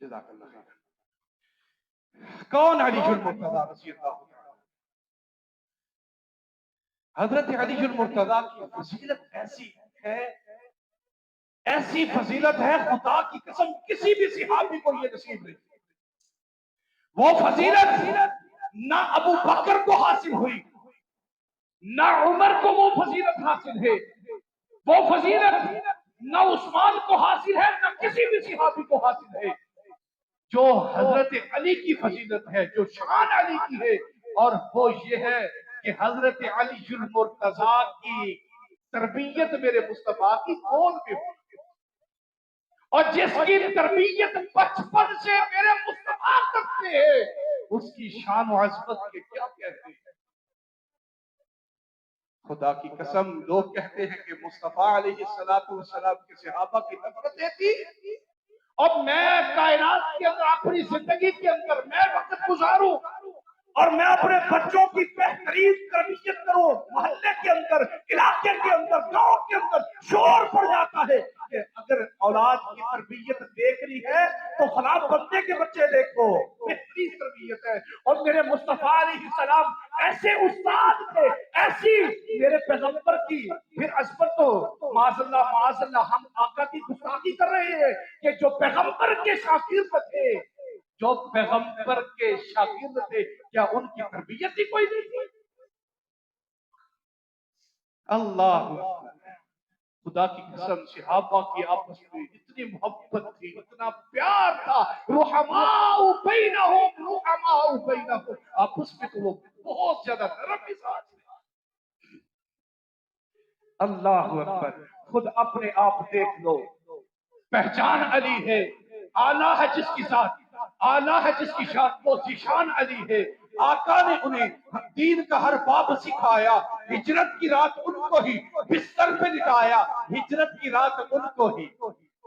جزاک اللہ. کون علی المرتضی رضی اللہ تعالی؟ حضرت علی المرتضی کی فضیلت ایسی ایسی فضیلت ہے خدا کی قسم کسی بھی صحابی کو یہ نصیب نہیں. وہ فضیلت نہ ابو بکر کو حاصل ہوئی، نہ عمر کو وہ فضیلت حاصل ہے، وہ فضیلت نہ عثمان کو حاصل ہے، نہ کسی بھی صحابی کو حاصل ہے. جو حضرت علی کی فضیلت ہے، جو شان علی کی ہے، اور وہ یہ ہے کہ حضرت علی المرتضیٰ کی تربیت میرے مصطفیٰ کی کون بھی ہو، اور جس کی تربیت بچپن سے میرے مصطفیٰ کرتے ہیں اس کی شان و عظمت کے کیا کہتے ہیں. خدا کی قسم لوگ کہتے ہیں کہ مصطفیٰ علیہ السلام کے صحابہ کی نفرت تھی. اب میں کائنات کے اندر اپنی زندگی کے اندر میں وقت گزاروں اور میں اپنے بچوں کی بہترین تربیت کروں، محلے کے اندر، علاقے کے اندر، گاؤں کے اندر شور پڑ جاتا ہے کہ اگر اولاد کی تربیت دیکھنی ہے تو فلاں بندے کے بچے دیکھو، بہترین تربیت ہے. اور میرے مصطفیٰ علیہ السلام ایسے استاد تھے، ایسی میرے پیغمبر کی پھر عظمت. تو معاذ اللہ ہم آقا کی گستاخی کر رہے ہیں کہ جو پیغمبر کے شاگرد تھے، جو پیغمبر کے شاگرد تھے، کیا ان کی تربیت ہی کوئی نہیں تھی؟ اللہ خدا کی قسم صحابہ کی آپس میں اتنی محبت تھی، اتنا پیار تھا. رحماء بینہم آپس میں تو وہ بہت زیادہ نرم مزاج تھے. اللہ اکبر. خود اپنے آپ دیکھ لو، پہچان علی ہے، آلہ ہے جس کی ذات، آلہ ہے جس کی شان، وہ ذیشان علی ہے. آقا نے انہیں دین کا ہر باب سکھایا. ہجرت کی رات ان کو ہی بستر پہ لٹایا، ہجرت کی رات ان کو ہی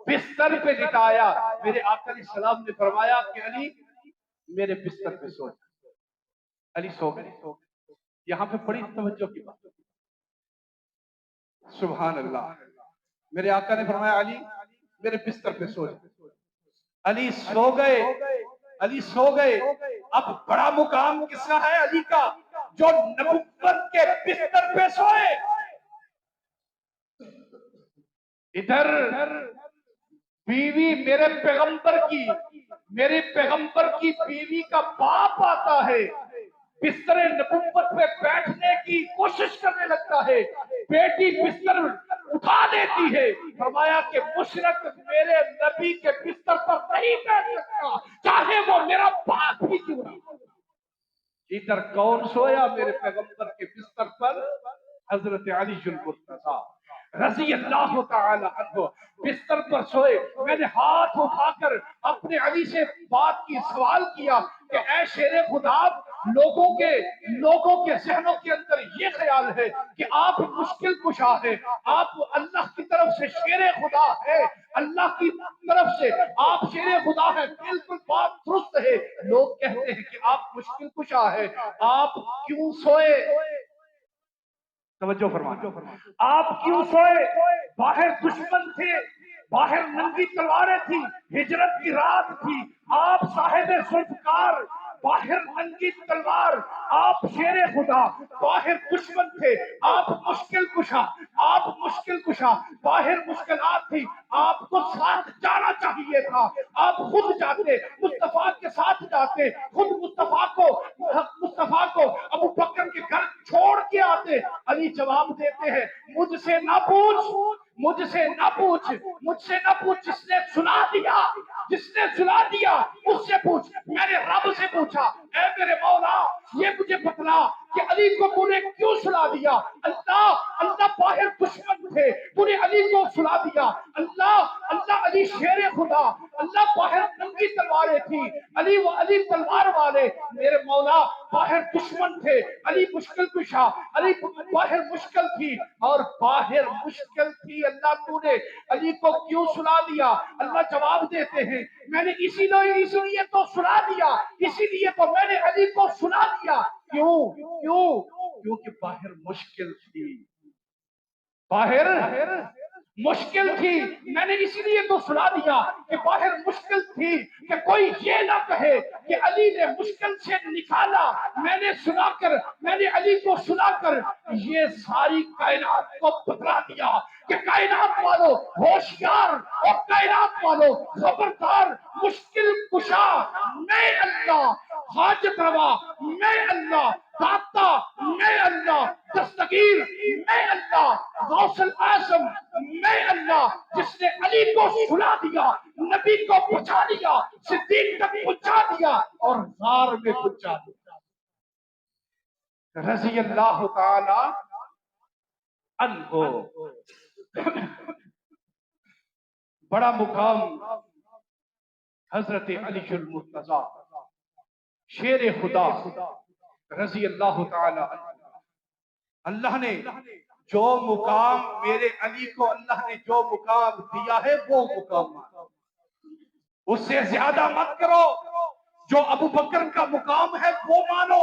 بستر پہ لٹایا. میرے آقا علیہ السلام نے فرمایا کہ علی میرے بستر پہ سو جا. علی سو گئے. یہاں پہ بڑی توجہ کی بات. سبحان اللہ. میرے آقا نے فرمایا علی میرے بستر پہ سو جا. علی سو گئے. علی سو گئے. اب بڑا مقام کس کا ہے علی کا؟ جو نبوت کے بستر پہ سوئے. ادھر بیوی میرے پیغمبر کی بیوی کا باپ آتا ہے، بستر نبوت پہ بیٹھنے کی کوشش کرنے لگتا ہے، بیٹی بستر اٹھا دیتی ہے. فرمایا کہ مشرق میرے نبی کے بستر پر نہیں بیٹھ سکتا چاہے وہ میرا باپ ہی کیوں نہ. ادھر کون سویا میرے پیغمبر کے بستر پر؟ حضرت علی المرتضیٰ رضی اللہ تعالی عنہ بستر پر سوئے. میں نے ہاتھ اٹھا کر اپنے علی سے بات کی، سوال کیا کہ اے شیر خدا، لوگوں کے ذہنوں کے اندر یہ خیال ہے کہ آپ مشکل کشا ہے، آپ اللہ کی طرف سے شیر خدا ہے، اللہ کی طرف سے آپ شیر خدا ہے. بالکل بات درست ہے. لوگ کہتے ہیں کہ آپ مشکل کشا ہے، آپ کیوں سوئے؟ توجہ فرمانا. آپ کیوں سوئے؟ باہر دشمن تھے، باہر ننگی تلواریں تھی، ہجرت کی رات تھی، آپ صاحب ذوالفقار، باہر ننگی تلوار، آپ شیر خدا، باہر دشمن تھے، آپ مشکل کشا، باہر مشکلات تھی، آپ کو ساتھ جانا چاہیے تھا، آپ خود جاتے، مصطفیٰ کے ساتھ جاتے، خود مصطفیٰ کو ابو بکر کے گھر چھوڑ کے آتے. علی جواب دیتے ہیں مجھ سے نہ پوچھ، جس نے سنا دیا اس سے پوچھ. میں نے رب سے پوچھا اے میرے مولا یہ مجھے بتلا کہ علی کو تو نے کیوں سلا دیا؟ اللہ باہر دشمن تھے، تو نے علی کو سلا دیا. اللہ علی شیر خدا، اللہ باہر ننگی تلواریں تھی، علی تلوار والے. میرے مولا باہر دشمن تھے، علی مشکل کشا، علی باہر مشکل تھی، اور باہر مشکل تھی، اللہ تو نے علی کو کیوں سلا دیا؟ اللہ جواب دیتے ہیں میں نے اسی لیے تو سلا دیا، اسی لیے تو میں نے علی کو سلا دیا. کیونکہ باہر مشکل تھی، باہر مشکل تھی، میں نے اسی لیے تو سنا دیا کہ باہر مشکل تھی کہ کوئی یہ نہ کہے کہ علی نے مشکل سے نکالا، میں نے سنا کر، میں نے علی کو سنا کر یہ ساری کائنات کو بتلا دیا کہ کائنات والو ہوشیار، اور کائنات والو خبردار، مشکل کشا میں اللہ، حاجت روا میں اللہ، داتا میں اللہ، دستگیر میں اللہ، غوث الاعظم میں اللہ، جس نے علی کو سلا دیا، نبی کو پہنچا دیا، صدیق تک پہنچا دیا اور غار میں پہنچا دیا، رضی اللہ تعالی عنہ۔ بڑا مقام حضرت علی المرتضی شیر خدا رضی اللہ تعالی عنہ۔ اللہ نے جو مقام میرے علی کو اللہ نے جو مقام دیا ہے وہ مقام مانو، اس سے زیادہ مت کرو۔ جو ابو بکر کا مقام ہے وہ مانو،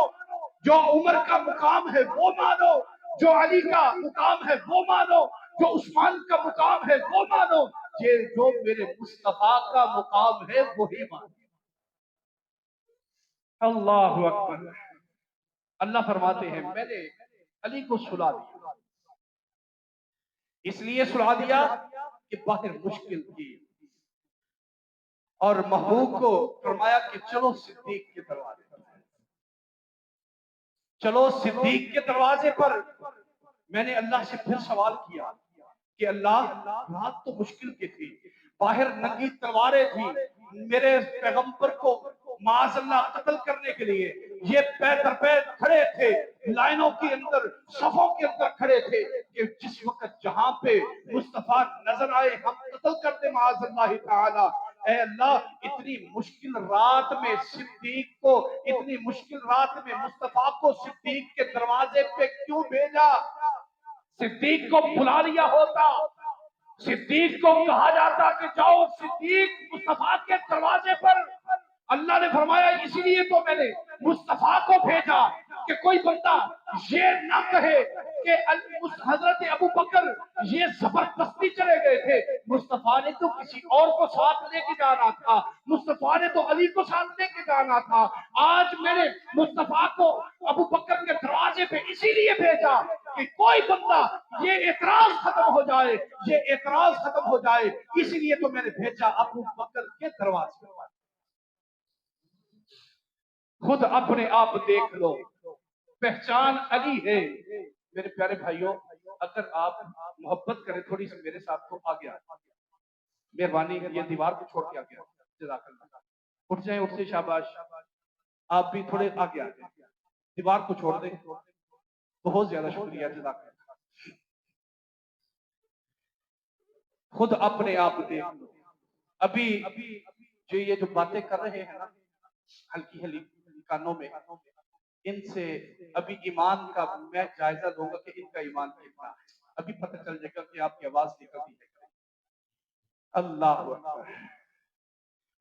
جو عمر کا مقام ہے وہ مانو، جو علی کا مقام ہے وہ مانو، جو عثمان کا مقام ہے وہ مانو، یہ جو میرے مصطفیٰ کا مقام ہے وہی مانو۔ اللہ اکبر۔ اللہ فرماتے ہیں میں نے علی کو سلا دیا، اس لیے سلا دیا کہ باہر مشکل تھی، اور محبوب کو فرمایا کہ چلو صدیق کے دروازے پر، چلو صدیق کے دروازے پر۔ میں نے اللہ سے پھر سوال کیا کہ اللہ، رات تو مشکل کی تھی، باہر ننگی تلواریں تھی، میرے پیغمبر کو معاذ اللہ قتل کرنے کے لیے یہ پے در پے کھڑے تھے، لائنوں کے اندر، صفوں کے اندر کھڑے تھے کہ جس وقت جہاں پہ مصطفیٰ نظر آئے ہم قتل کرتے معاذ اللہ تعالی۔ اے اللہ، اتنی مشکل رات میں صدیق کو، اتنی مشکل رات میں مصطفیٰ کو صدیق کے دروازے پہ کیوں بھیجا؟ صدیق کو بلا لیا ہوتا، صدیق کو کہا جاتا کہ جاؤ صدیق مصطفیٰ کے دروازے پر۔ اللہ نے فرمایا اسی لیے تو میں نے مصطفیٰ کو بھیجا کہ کوئی بندہ یہ نہ کہے کہ حضرت ابو بکر یہ زبردستی چلے گئے تھے، مصطفیٰ نے تو کسی اور کو ساتھ لے کے جانا تھا، مصطفیٰ نے تو علی کو ساتھ لے کے جانا تھا۔ آج میں نے مصطفیٰ کو ابو بکر کے دروازے پہ اسی لیے بھیجا کہ کوئی بندہ یہ اعتراض ختم ہو جائے، یہ اعتراض ختم ہو جائے، اسی لیے تو میں نے بھیجا ابو بکر کے دروازے پہ۔ خود اپنے آپ دیکھ لو، پہچان علی ہے۔ میرے پیارے بھائیوں، اگر آپ محبت کریں تھوڑی سی میرے ساتھ تو آگے آئیں، مہربانی یہ دیوار کو چھوڑ کے آگے آئیں، جزاک اللہ۔ اٹھ جائیں، اٹھ سے شاباش، آپ بھی تھوڑے آگے آ جائیں، دیوار کو چھوڑ دیں، بہت زیادہ شکریہ، جزاک اللہ۔ خود اپنے آپ دیکھ لو، ابھی یہ جو باتیں کر رہے ہیں نا ہلکی ہلکی کانوں میں، ان سے ابھی ایمان کا میں جائزہ لوں گا کہ ان کا ایمان کتنا ہے، ابھی پتہ چل جائے گا کہ آپ کی آواز نکلتی ہے۔ اللہ اکبر۔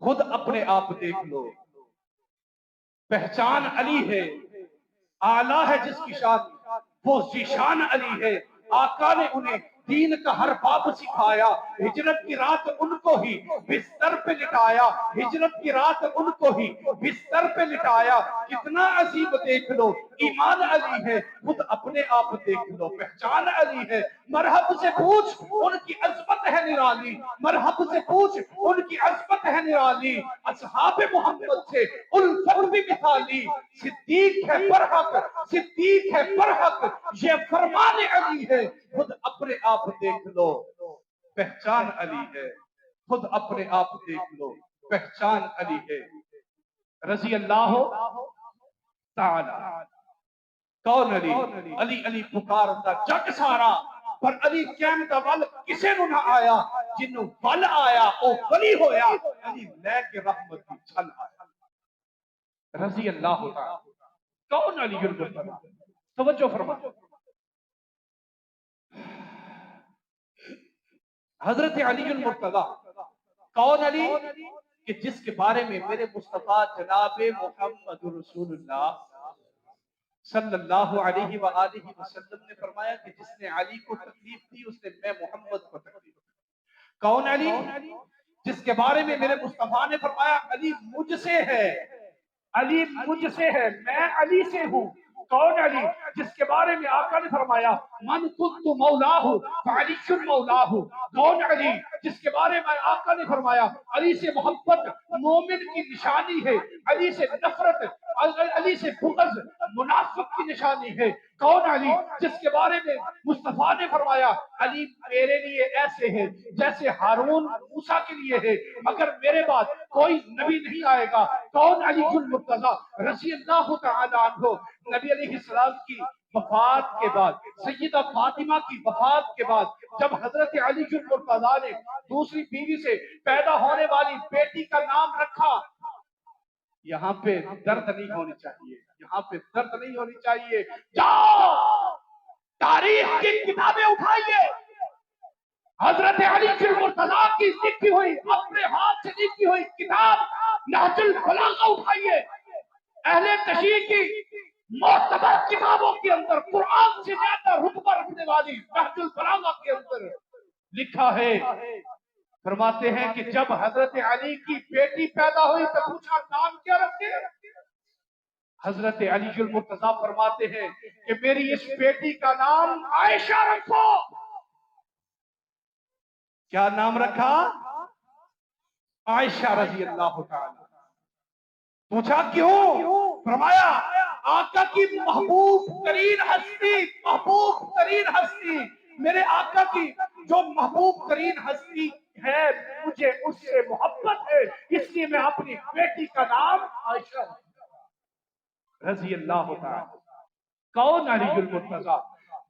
خود اپنے آپ دیکھ لو، پہچان علی ہے، آلہ ہے جس کی شان، وہ ذیشان علی ہے۔ آقا نے انہیں دین کا ہر باب سکھایا، ہجرت کی رات ان کو ہی بستر پہ لٹایا، ہجرت کی رات ان کو ہی بستر پہ لٹایا۔ کتنا عجیب دیکھ لو، ایمان علی ہے، خود اپنے آپ دیکھ لو، پہچان علی ہے۔ مرحب سے پوچھ ان کی عظمت ہے نرالی، مرحب سے پوچھ ان کی عظمت ہے نرالی، اصحاب محمد سے الفت بھی مثالی، صدیق ہے برحق، صدیق ہے برحق، یہ فرمان علی ہے، خود اپنے آپ دیکھ لو، پہچان علی ہے، خود اپنے آپ دیکھ لو، پہچان علی ہے، رضی اللہ تعالی۔ کون علی؟ علی علی پکارتا جگ سارا، پر علی کیم دا ول کسے نو نہ آیا، جنوں ول آیا او ولی ہویا، علی لے کے رحمت دی چھل آیا، رضی اللہ تعالی۔ کون علی المرتضی؟ توجہ فرما، حضرت علی المرتضی۔ کون علی؟ کہ جس کے بارے میں میرے مصطفیٰ جناب محمد رسول اللہ صلی اللہ علیہ وآلہ وسلم نے فرمایا کہ جس نے علی کو تکلیف دی اس نے میں محمد کو تکلیف دی۔ کون علی؟ جس کے بارے میں میرے مصطفیٰ نے فرمایا علی مجھ سے ہے، علی مجھ سے ہے، میں علی سے ہوں۔ کون علی؟ جس کے بارے میں آقا نے فرمایا من کنت مولاہ فعلی مولاہ۔ کون علی؟ جس کے بارے میں آقا نے فرمایا علی سے محبت مومن کی نشانی ہے، علی سے نفرت، علی سے بغض منافق کی نشانی ہے۔ کون علی؟ جس کے بارے میں مصطفیٰ نے فرمایا علی میرے لیے ایسے ہے جیسے ہارون موسیٰ کے لیے ہے، مگر میرے بعد کوئی نبی نہیں آئے گا۔ کون علی المرتضیٰ رضی اللہ تعالی عنہ؟ نبی علیہ السلام کی وفات کے بعد، سیدہ فاطمہ کی وفات کے بعد، جب حضرت علی المرتضیٰ نے دوسری بیوی سے پیدا ہونے والی بیٹی کا نام رکھا، یہاں پہ درد نہیں ہونی چاہیے، یہاں پہ درد نہیں ہونی چاہیے۔ جاؤ تاریخ کی کتابیں اٹھائیے، حضرت علی المرتضیٰ کی لکھی ہوئی اپنے ہاتھ سے لکھی ہوئی کتاب نہج البلاغہ اٹھائیے۔ اہل تشیع کی معتبر کتابوں کے اندر قرآن سے زیادہ رتبہ رکھنے والی نہج البلاغہ کے اندر لکھا ہے، فرماتے ہیں کہ جب حضرت علی کی بیٹی پیدا ہوئی تو پوچھا نام کیا رکھے؟ حضرت علی المرتضیٰ فرماتے ہیں کہ میری اس بیٹی کا نام عائشہ رکھو۔ کیا نام رکھا؟ عائشہ رضی اللہ تعالی۔ پوچھا کیوں؟ فرمایا آقا کی محبوب ترین ہستی، محبوب ترین ہستی، میرے آقا کی جو محبوب ترین ہستی ہے مجھے اس سے محبت ہے، اس لیے میں اپنی بیٹی کا نام عائشہ رضی اللہ تعالی۔ کون علی المرتضیٰ؟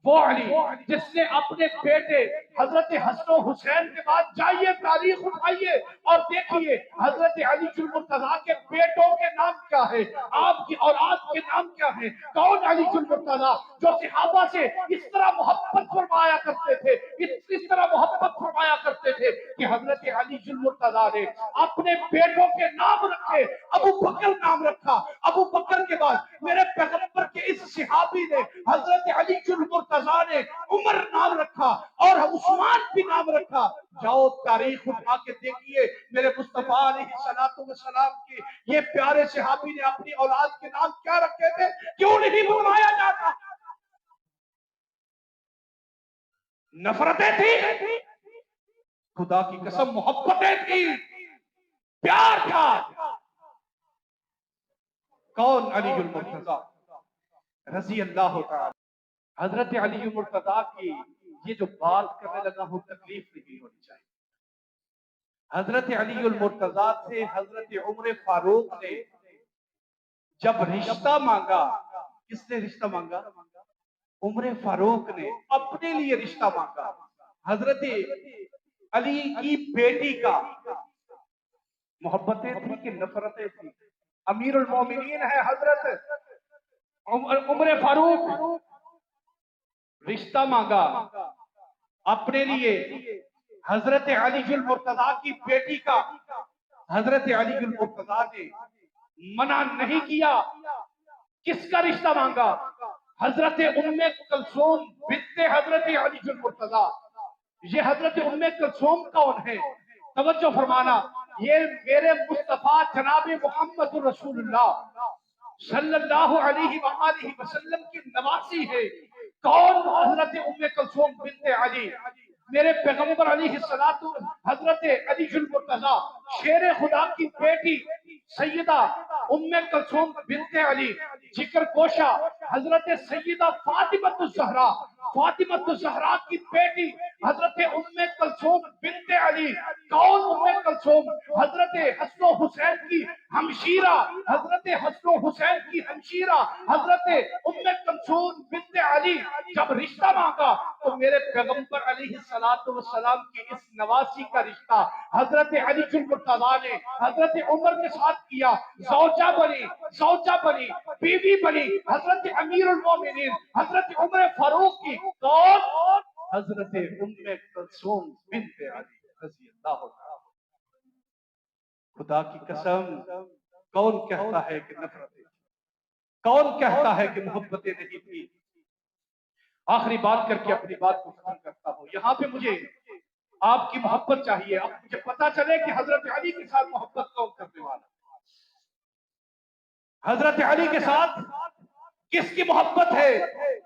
وہ علی جس نے اپنے بیٹے حضرت حسن و حسین کے بعد جائیے تاریخ اٹھائیے اور دیکھیے حضرت علی المرتضیٰ کے بیٹوں کے نام کیا ہے، آپ کی اولاد کے نام کیا ہے۔ کون علی المرتضیٰ جو صحابہ سے اس طرح محبت فرمایا کرتے تھے، اس طرح محبت فرمایا کرتے تھے کہ حضرت علی المرتضیٰ نے اپنے بیٹوں کے نام رکھے، ابو بکر نام رکھا، ابو بکر کے بعد میرے پیغمبر کے اس صحابی نے حضرت علی المرتضیٰ نے عمر نام رکھا اور عثمان بھی نام رکھا۔ جاؤ تاریخ اٹھا کے دیکھیے میرے مصطفیٰ علیہ السلام کی یہ پیارے صحابی نے اپنی اولاد کے نام کیا رکھے تھے، کیوں نہیں بتایا جاتا؟ نفرتیں تھی، خدا کی قسم محبتیں تھی، پیار تھا۔ کون علی المرتضیٰ رضی اللہ تعالی؟ حضرت علی المرتضیٰ کی یہ جو بات کرنے لگا ہوں تکلیف نہیں ہونی چاہیے۔ حضرت علی المرتضیٰ سے حضرت عمر فاروق نے جب رشتہ مانگا، کس نے رشتہ مانگا؟ عمر فاروق نے اپنے لیے رشتہ مانگا حضرت علی کی بیٹی کا۔ محبتیں تھی کہ نفرتیں تھی؟ امیر المومنین ہے حضرت عمر فاروق، رشتہ مانگا اپنے لیے حضرت علی المرتضیٰ کی بیٹی کا۔ حضرت علی المرتضیٰ نے منع نہیں کیا۔ کس کا رشتہ مانگا؟ حضرت ام کلثوم بنت حضرت علی المرتضیٰ۔ یہ حضرت ام کلثوم کون ہے؟ توجہ فرمانا، یہ میرے مصطفیٰ جناب محمد رسول اللہ صلی اللہ علیہ وآلہ وسلم کی نواسی ہے۔ کون؟ حضرت ام کلثوم بنت علی، میرے پیغمبر علیہ الصلوۃ حضرت علی المرتضیٰ شیر خدا کی بیٹی سیدہ ام کلثوم بنت علی، ذکر کوشا حضرت سیدہ فاطمہ الزہرا، فاطمہ الزہرا کی بیٹی حضرت ام کلثوم بنت علی۔ کون ام کلثوم؟ حضرت حسن و حسین کی ہمشیرہ، حضرت حسن و حسین کی ہمشیرہ حضرت ام کلثوم بنت علی۔ جب رشتہ مانگا تو میرے پیغمبر علیہ السلام کی اس نواسی کا رشتہ حضرت علی المرتضیٰ نے حضرت عمر کے ساتھ کیا۔ زوجہ بنی، بیوی بنی حضرت امیر المومنین حضرت عمر فاروق کی۔ کون؟ حضرت ام کلثوم بنت علی رضی اللہ عنہ۔ خدا کی قسم، کون کہتا ہے کہ نفرتیں، کون کہتا ہے کہ محبتیں نہیں تھی؟ آخری بات کر کے اپنی بات کو ختم کرتا ہوں۔ یہاں پہ مجھے آپ کی محبت چاہیے. اب مجھے پتا چلے کہ حضرت علی کے ساتھ محبت کون کرنے والا, حضرت علی کے ساتھ کس کی محبت ہے,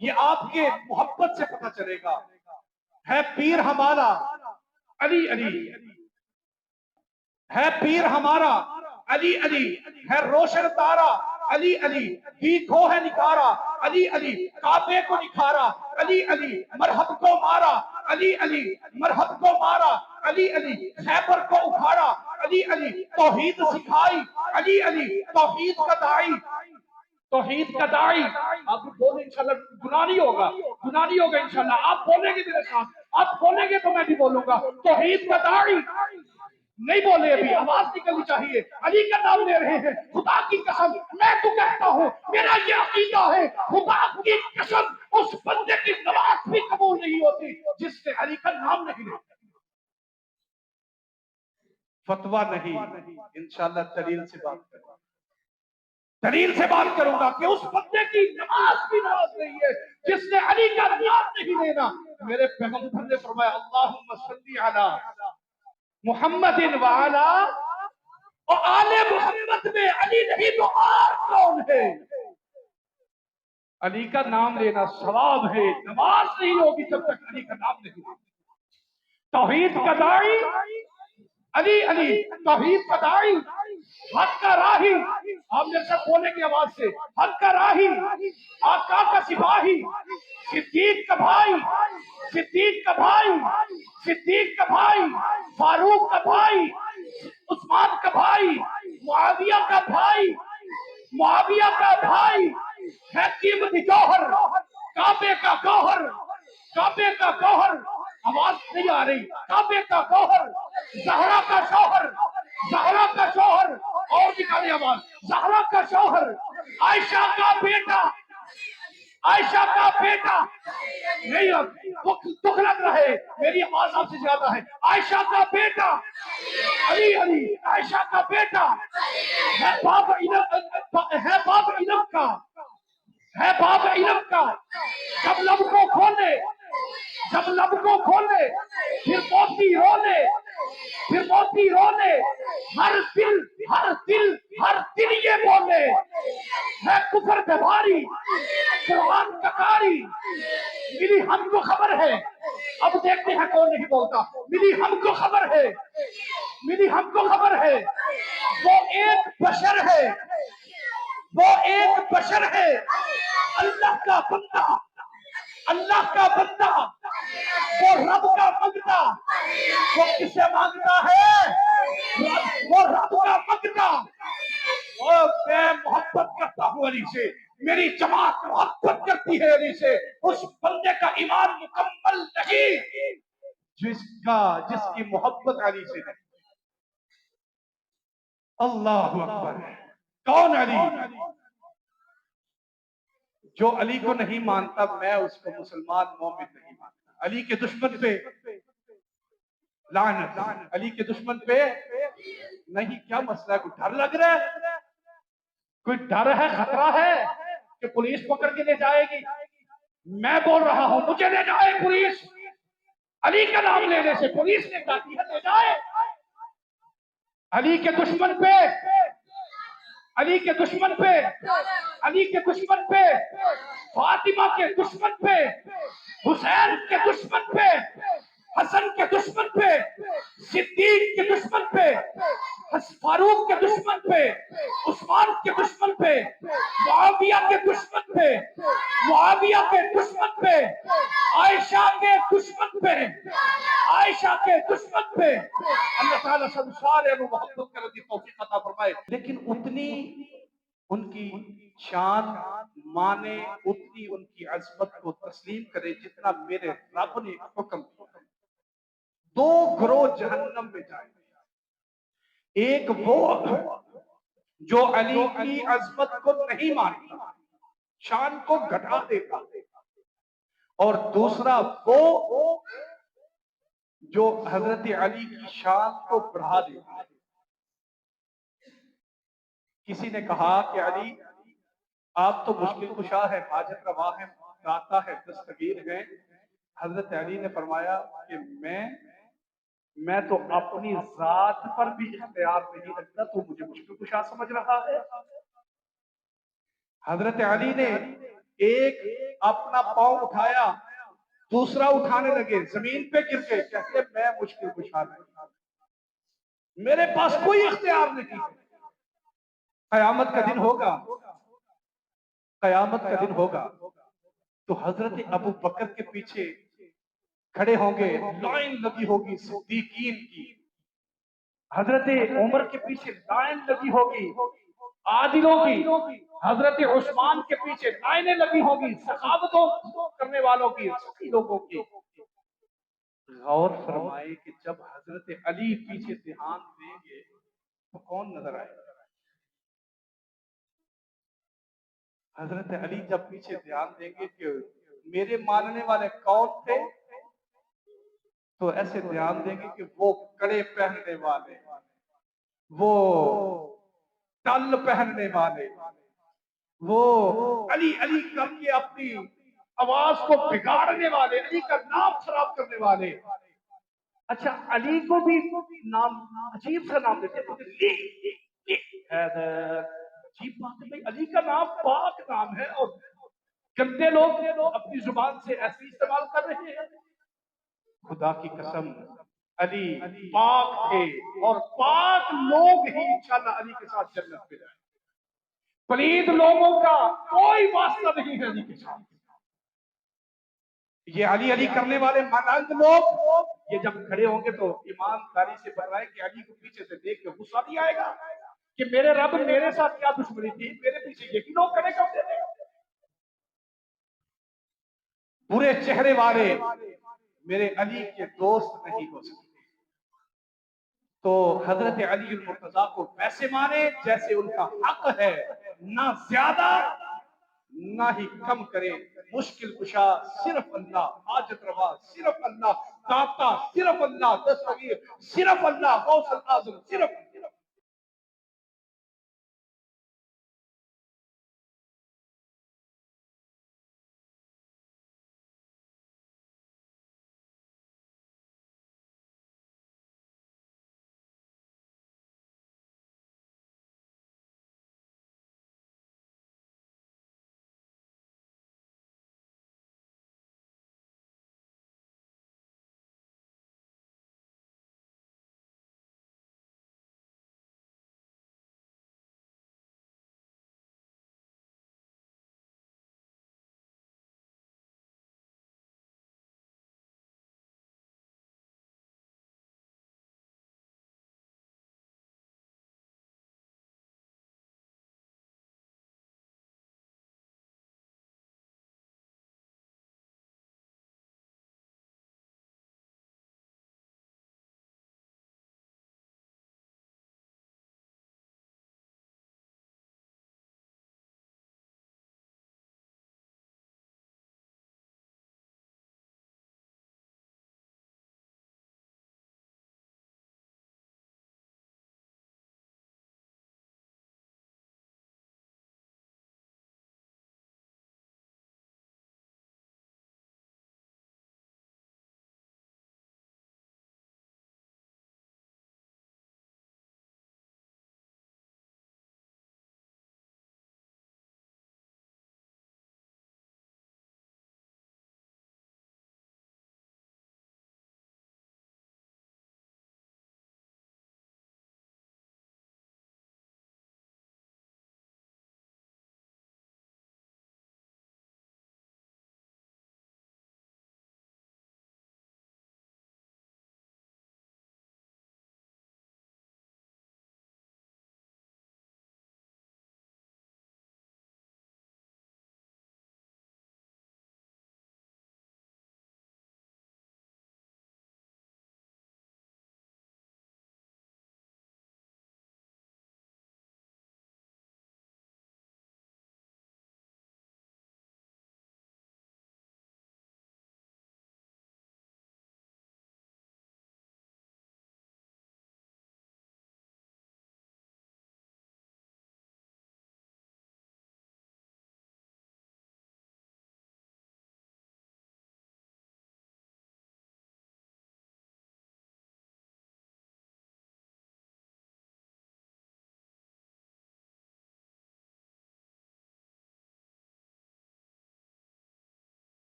یہ آپ کے محبت سے پتا چلے گا. ہے پیر ہمارا علی علی, ہے پیر ہمارا علی علی, ہے روشن تارا علی علی, دیکھو ہے نکھارا علی علی, کعبے کو نکھارا علی علی, مرحب کو مارا علی علی, مرحب کو مارا علی علی, خیبر کو اکھاڑا علی علی, توحید سکھائی علی علی, توحید کا داعی, توحید کا داعی. آپ بولیں انشاءاللہ, گناہ نہیں ہوگا, گناہ نہیں ہوگا انشاءاللہ. آپ بولیں گے میرے ساتھ, آپ بولیں گے تو میں بھی بولوں گا. توحید کا داعی. نہیں بولے, ابھی آواز نکلنی چاہیے. علی کا نام لے رہے ہیں, خدا کی قسم میں تو کہتا ہوں, میرا یہ عقیدہ ہے, خدا کی قسم اس بندے کی نماز بھی قبول نہیں ہوتی جس سے علی کا نام نہیں لیتا. فتویٰ نہیں, انشاءاللہ دلیل سے بات کروں گا, دلیل سے بات کروں گا کہ اس بندے کی نماز بھی نماز نہیں ہے جس نے علی کا نام نہیں لینا. میرے پیغمبر نے فرمایا اللہم صلی علی محمد وعلا, اور آل محمد میں علی نہیں تو اور کون ہے. علی کا نام لینا ثواب ہے, نماز نہیں ہوگی جب تک علی کا نام نہیں ہوگا. توحید کا داعی علی علی, توحید کا داعی, حق کا راہی. آپ میرے ساتھ بولیں گے آواز سے, حق کا راہی, آقا کا سپاہی, صدیق کا بھائی, صدیق کا بھائی, صدیق کا بھائی, فاروق کا بھائی, عثمان کا بھائی, معاویہ کا بھائی, معاویہ کا بھائی, ہے قیمتی جوہر, کعبے کا گوہر, کعبے کا گوہر. آواز نہیں آ رہی, کعبے کا گوہر, زہرا کا شوہر, زہرا کا شوہر, اور نکالی آواز, زہرا کا شوہر, عائشہ کا بیٹا, عائشہ کا بیٹا. نہیں دکھ لگ رہے, میری آواز آپ سے زیادہ ہے. عائشہ کا بیٹا علی علی, عائشہ کا بیٹا, ہے باب علم کا, ہے باب علم کا. جب لب کو کھولے, جب لب کو کھولے, پھر موتی رونے, پھر موتی رونے, ہر دل ہر دل ہر دل یہ بولے, ہے کفر پہ بھاری, قرآن کا قاری. ملی ہم کو خبر ہے, اب دیکھتے ہیں کون نہیں بولتا. ملی ہم کو خبر ہے, ملی ہم کو خبر ہے, وہ ایک بشر ہے, وہ ایک بشر ہے, اللہ کا بندہ, اللہ کا بندہ, وہ رب کا منگتا. وہ کسے مانگتا ہے, وہ رب کا منگتا. میں محبت کرتا ہوں علی سے, میری جماعت محبت کرتی ہے علی سے. اس بندے کا ایمان مکمل نہیں جس کی محبت علی سے نہیں. اللہ اکبر. کون علی؟ جو علی کو نہیں مانتا میں اس کو مسلمان مومن نہیں مانتا. علی کے دشمن پہ لعنت, علی کے دشمن پہ نہیں. کیا مسئلہ ہے, کوئی ڈر لگ رہا ہے, کوئی ڈر ہے, خطرہ ہے کہ پولیس پکڑ کے لے جائے گی؟ میں بول رہا ہوں مجھے لے جائے پولیس, علی کا نام لینے سے پولیس لے جاتی ہے, لے جائے. علی کے دشمن پہ, علی کے دشمن پہ, علی کے دشمن پہ, فاطمہ کے دشمن پہ, حسین کے دشمن پہ, حسن کے دشمن پہ, صدیق کے دشمن پہ, فاروق کے دشمن پہ, عثمان کے دشمن پہ, معاویہ کے دشمن پہ, معاویہ کے دشمن پہ, عائشہ کے دشمن پہ, عائشہ کے دشمن پہ. اللہ تعالیٰ سب سارے کو محبت کرنے کی توفیق عطا فرمائے. لیکن اتنی ان کی شان مانے, اتنی ان کی عظمت کو تسلیم کرے جتنا میرے رب نے حکم دیا. دو گروہ جہنم میں جائیں گے, ایک وہ جو علی کی عظمت کو نہیں مانتا, شان کو گھٹا دیتا, اور دوسرا وہ جو حضرت علی کی شان کو بڑھا دیتا. کسی نے کہا کہ علی آپ تو مشکل کشا ہے, حاجت روا ہے, داتا ہے, دستگیر ہے. حضرت علی نے فرمایا کہ میں میں تو اپنی ذات پر بھی اختیار نہیں رکھتا، تو مجھے مشکل کشا سمجھ رہا ہے؟ حضرت علی نے ایک اپنا پاؤں اٹھایا، دوسرا اٹھانے لگے، زمین پہ گر گئے، کہتے میں مشکل کشا نہیں، میرے پاس کوئی اختیار نہیں۔ قیامت کا دن ہوگا، قیامت کا دن ہوگا تو حضرت ابو بکر کے پیچھے کھڑے ہوں گے، لائن لگی ہوگی صدیقین کی، حضرت عمر کے پیچھے لائن لگی ہوگی عادلوں کی، حضرت عثمان کے پیچھے لائنیں لگی ہوگی سخاوتوں کرنے والوں کی، سخی لوگوں کی۔ غور فرمائے کہ جب حضرت علی پیچھے دھیان دیں گے تو کون نظر آئے گا؟ حضرت علی جب پیچھے دھیان دیں گے کہ میرے ماننے والے کون تھے، تو ایسے دھیان دیں گے کہ وہ کڑے پہننے والے، وہ ٹل پہننے والے، وہ علی علی کر کے اپنی آواز کو بگاڑنے والے، علی کا نام خراب کرنے والے۔ اچھا علی کو بھی نام عجیب سا نام دیتے ہیں، عجیب بات ہے بھائی، علی کا نام پاک نام ہے اور گندے لوگ اپنی زبان سے ایسے استعمال کر رہے ہیں۔ خدا کی قسم علی پاک تھے اور پاک لوگ ہی انشاءاللہ علی کے ساتھ جنت میں جائیں۔ پلید لوگوں کا کوئی واسطہ نہیں ہے علی کے ساتھ۔ یہ علی علی کرنے والے ملنگ لوگ یہ جب کھڑے ہوں گے تو ایمانداری سے بتائیں کہ علی کو پیچھے سے دیکھ کے غصہ نہیں آئے گا کہ میرے رب میرے ساتھ کیا دشمنی تھی، میرے پیچھے یہی لوگ کھڑے کرتے تھے۔ برے چہرے والے میرے علی کے دوست نہیں ہو سکتے۔ تو حضرت علی المرتضیٰ کو ویسے مانے جیسے ان کا حق ہے، نہ زیادہ نہ ہی کم کرے۔ مشکل کشا صرف اللہ، حاجت روا صرف اللہ، داتا صرف اللہ، دستگیر صرف اللہ، غوث الاعظم صرف اللہ۔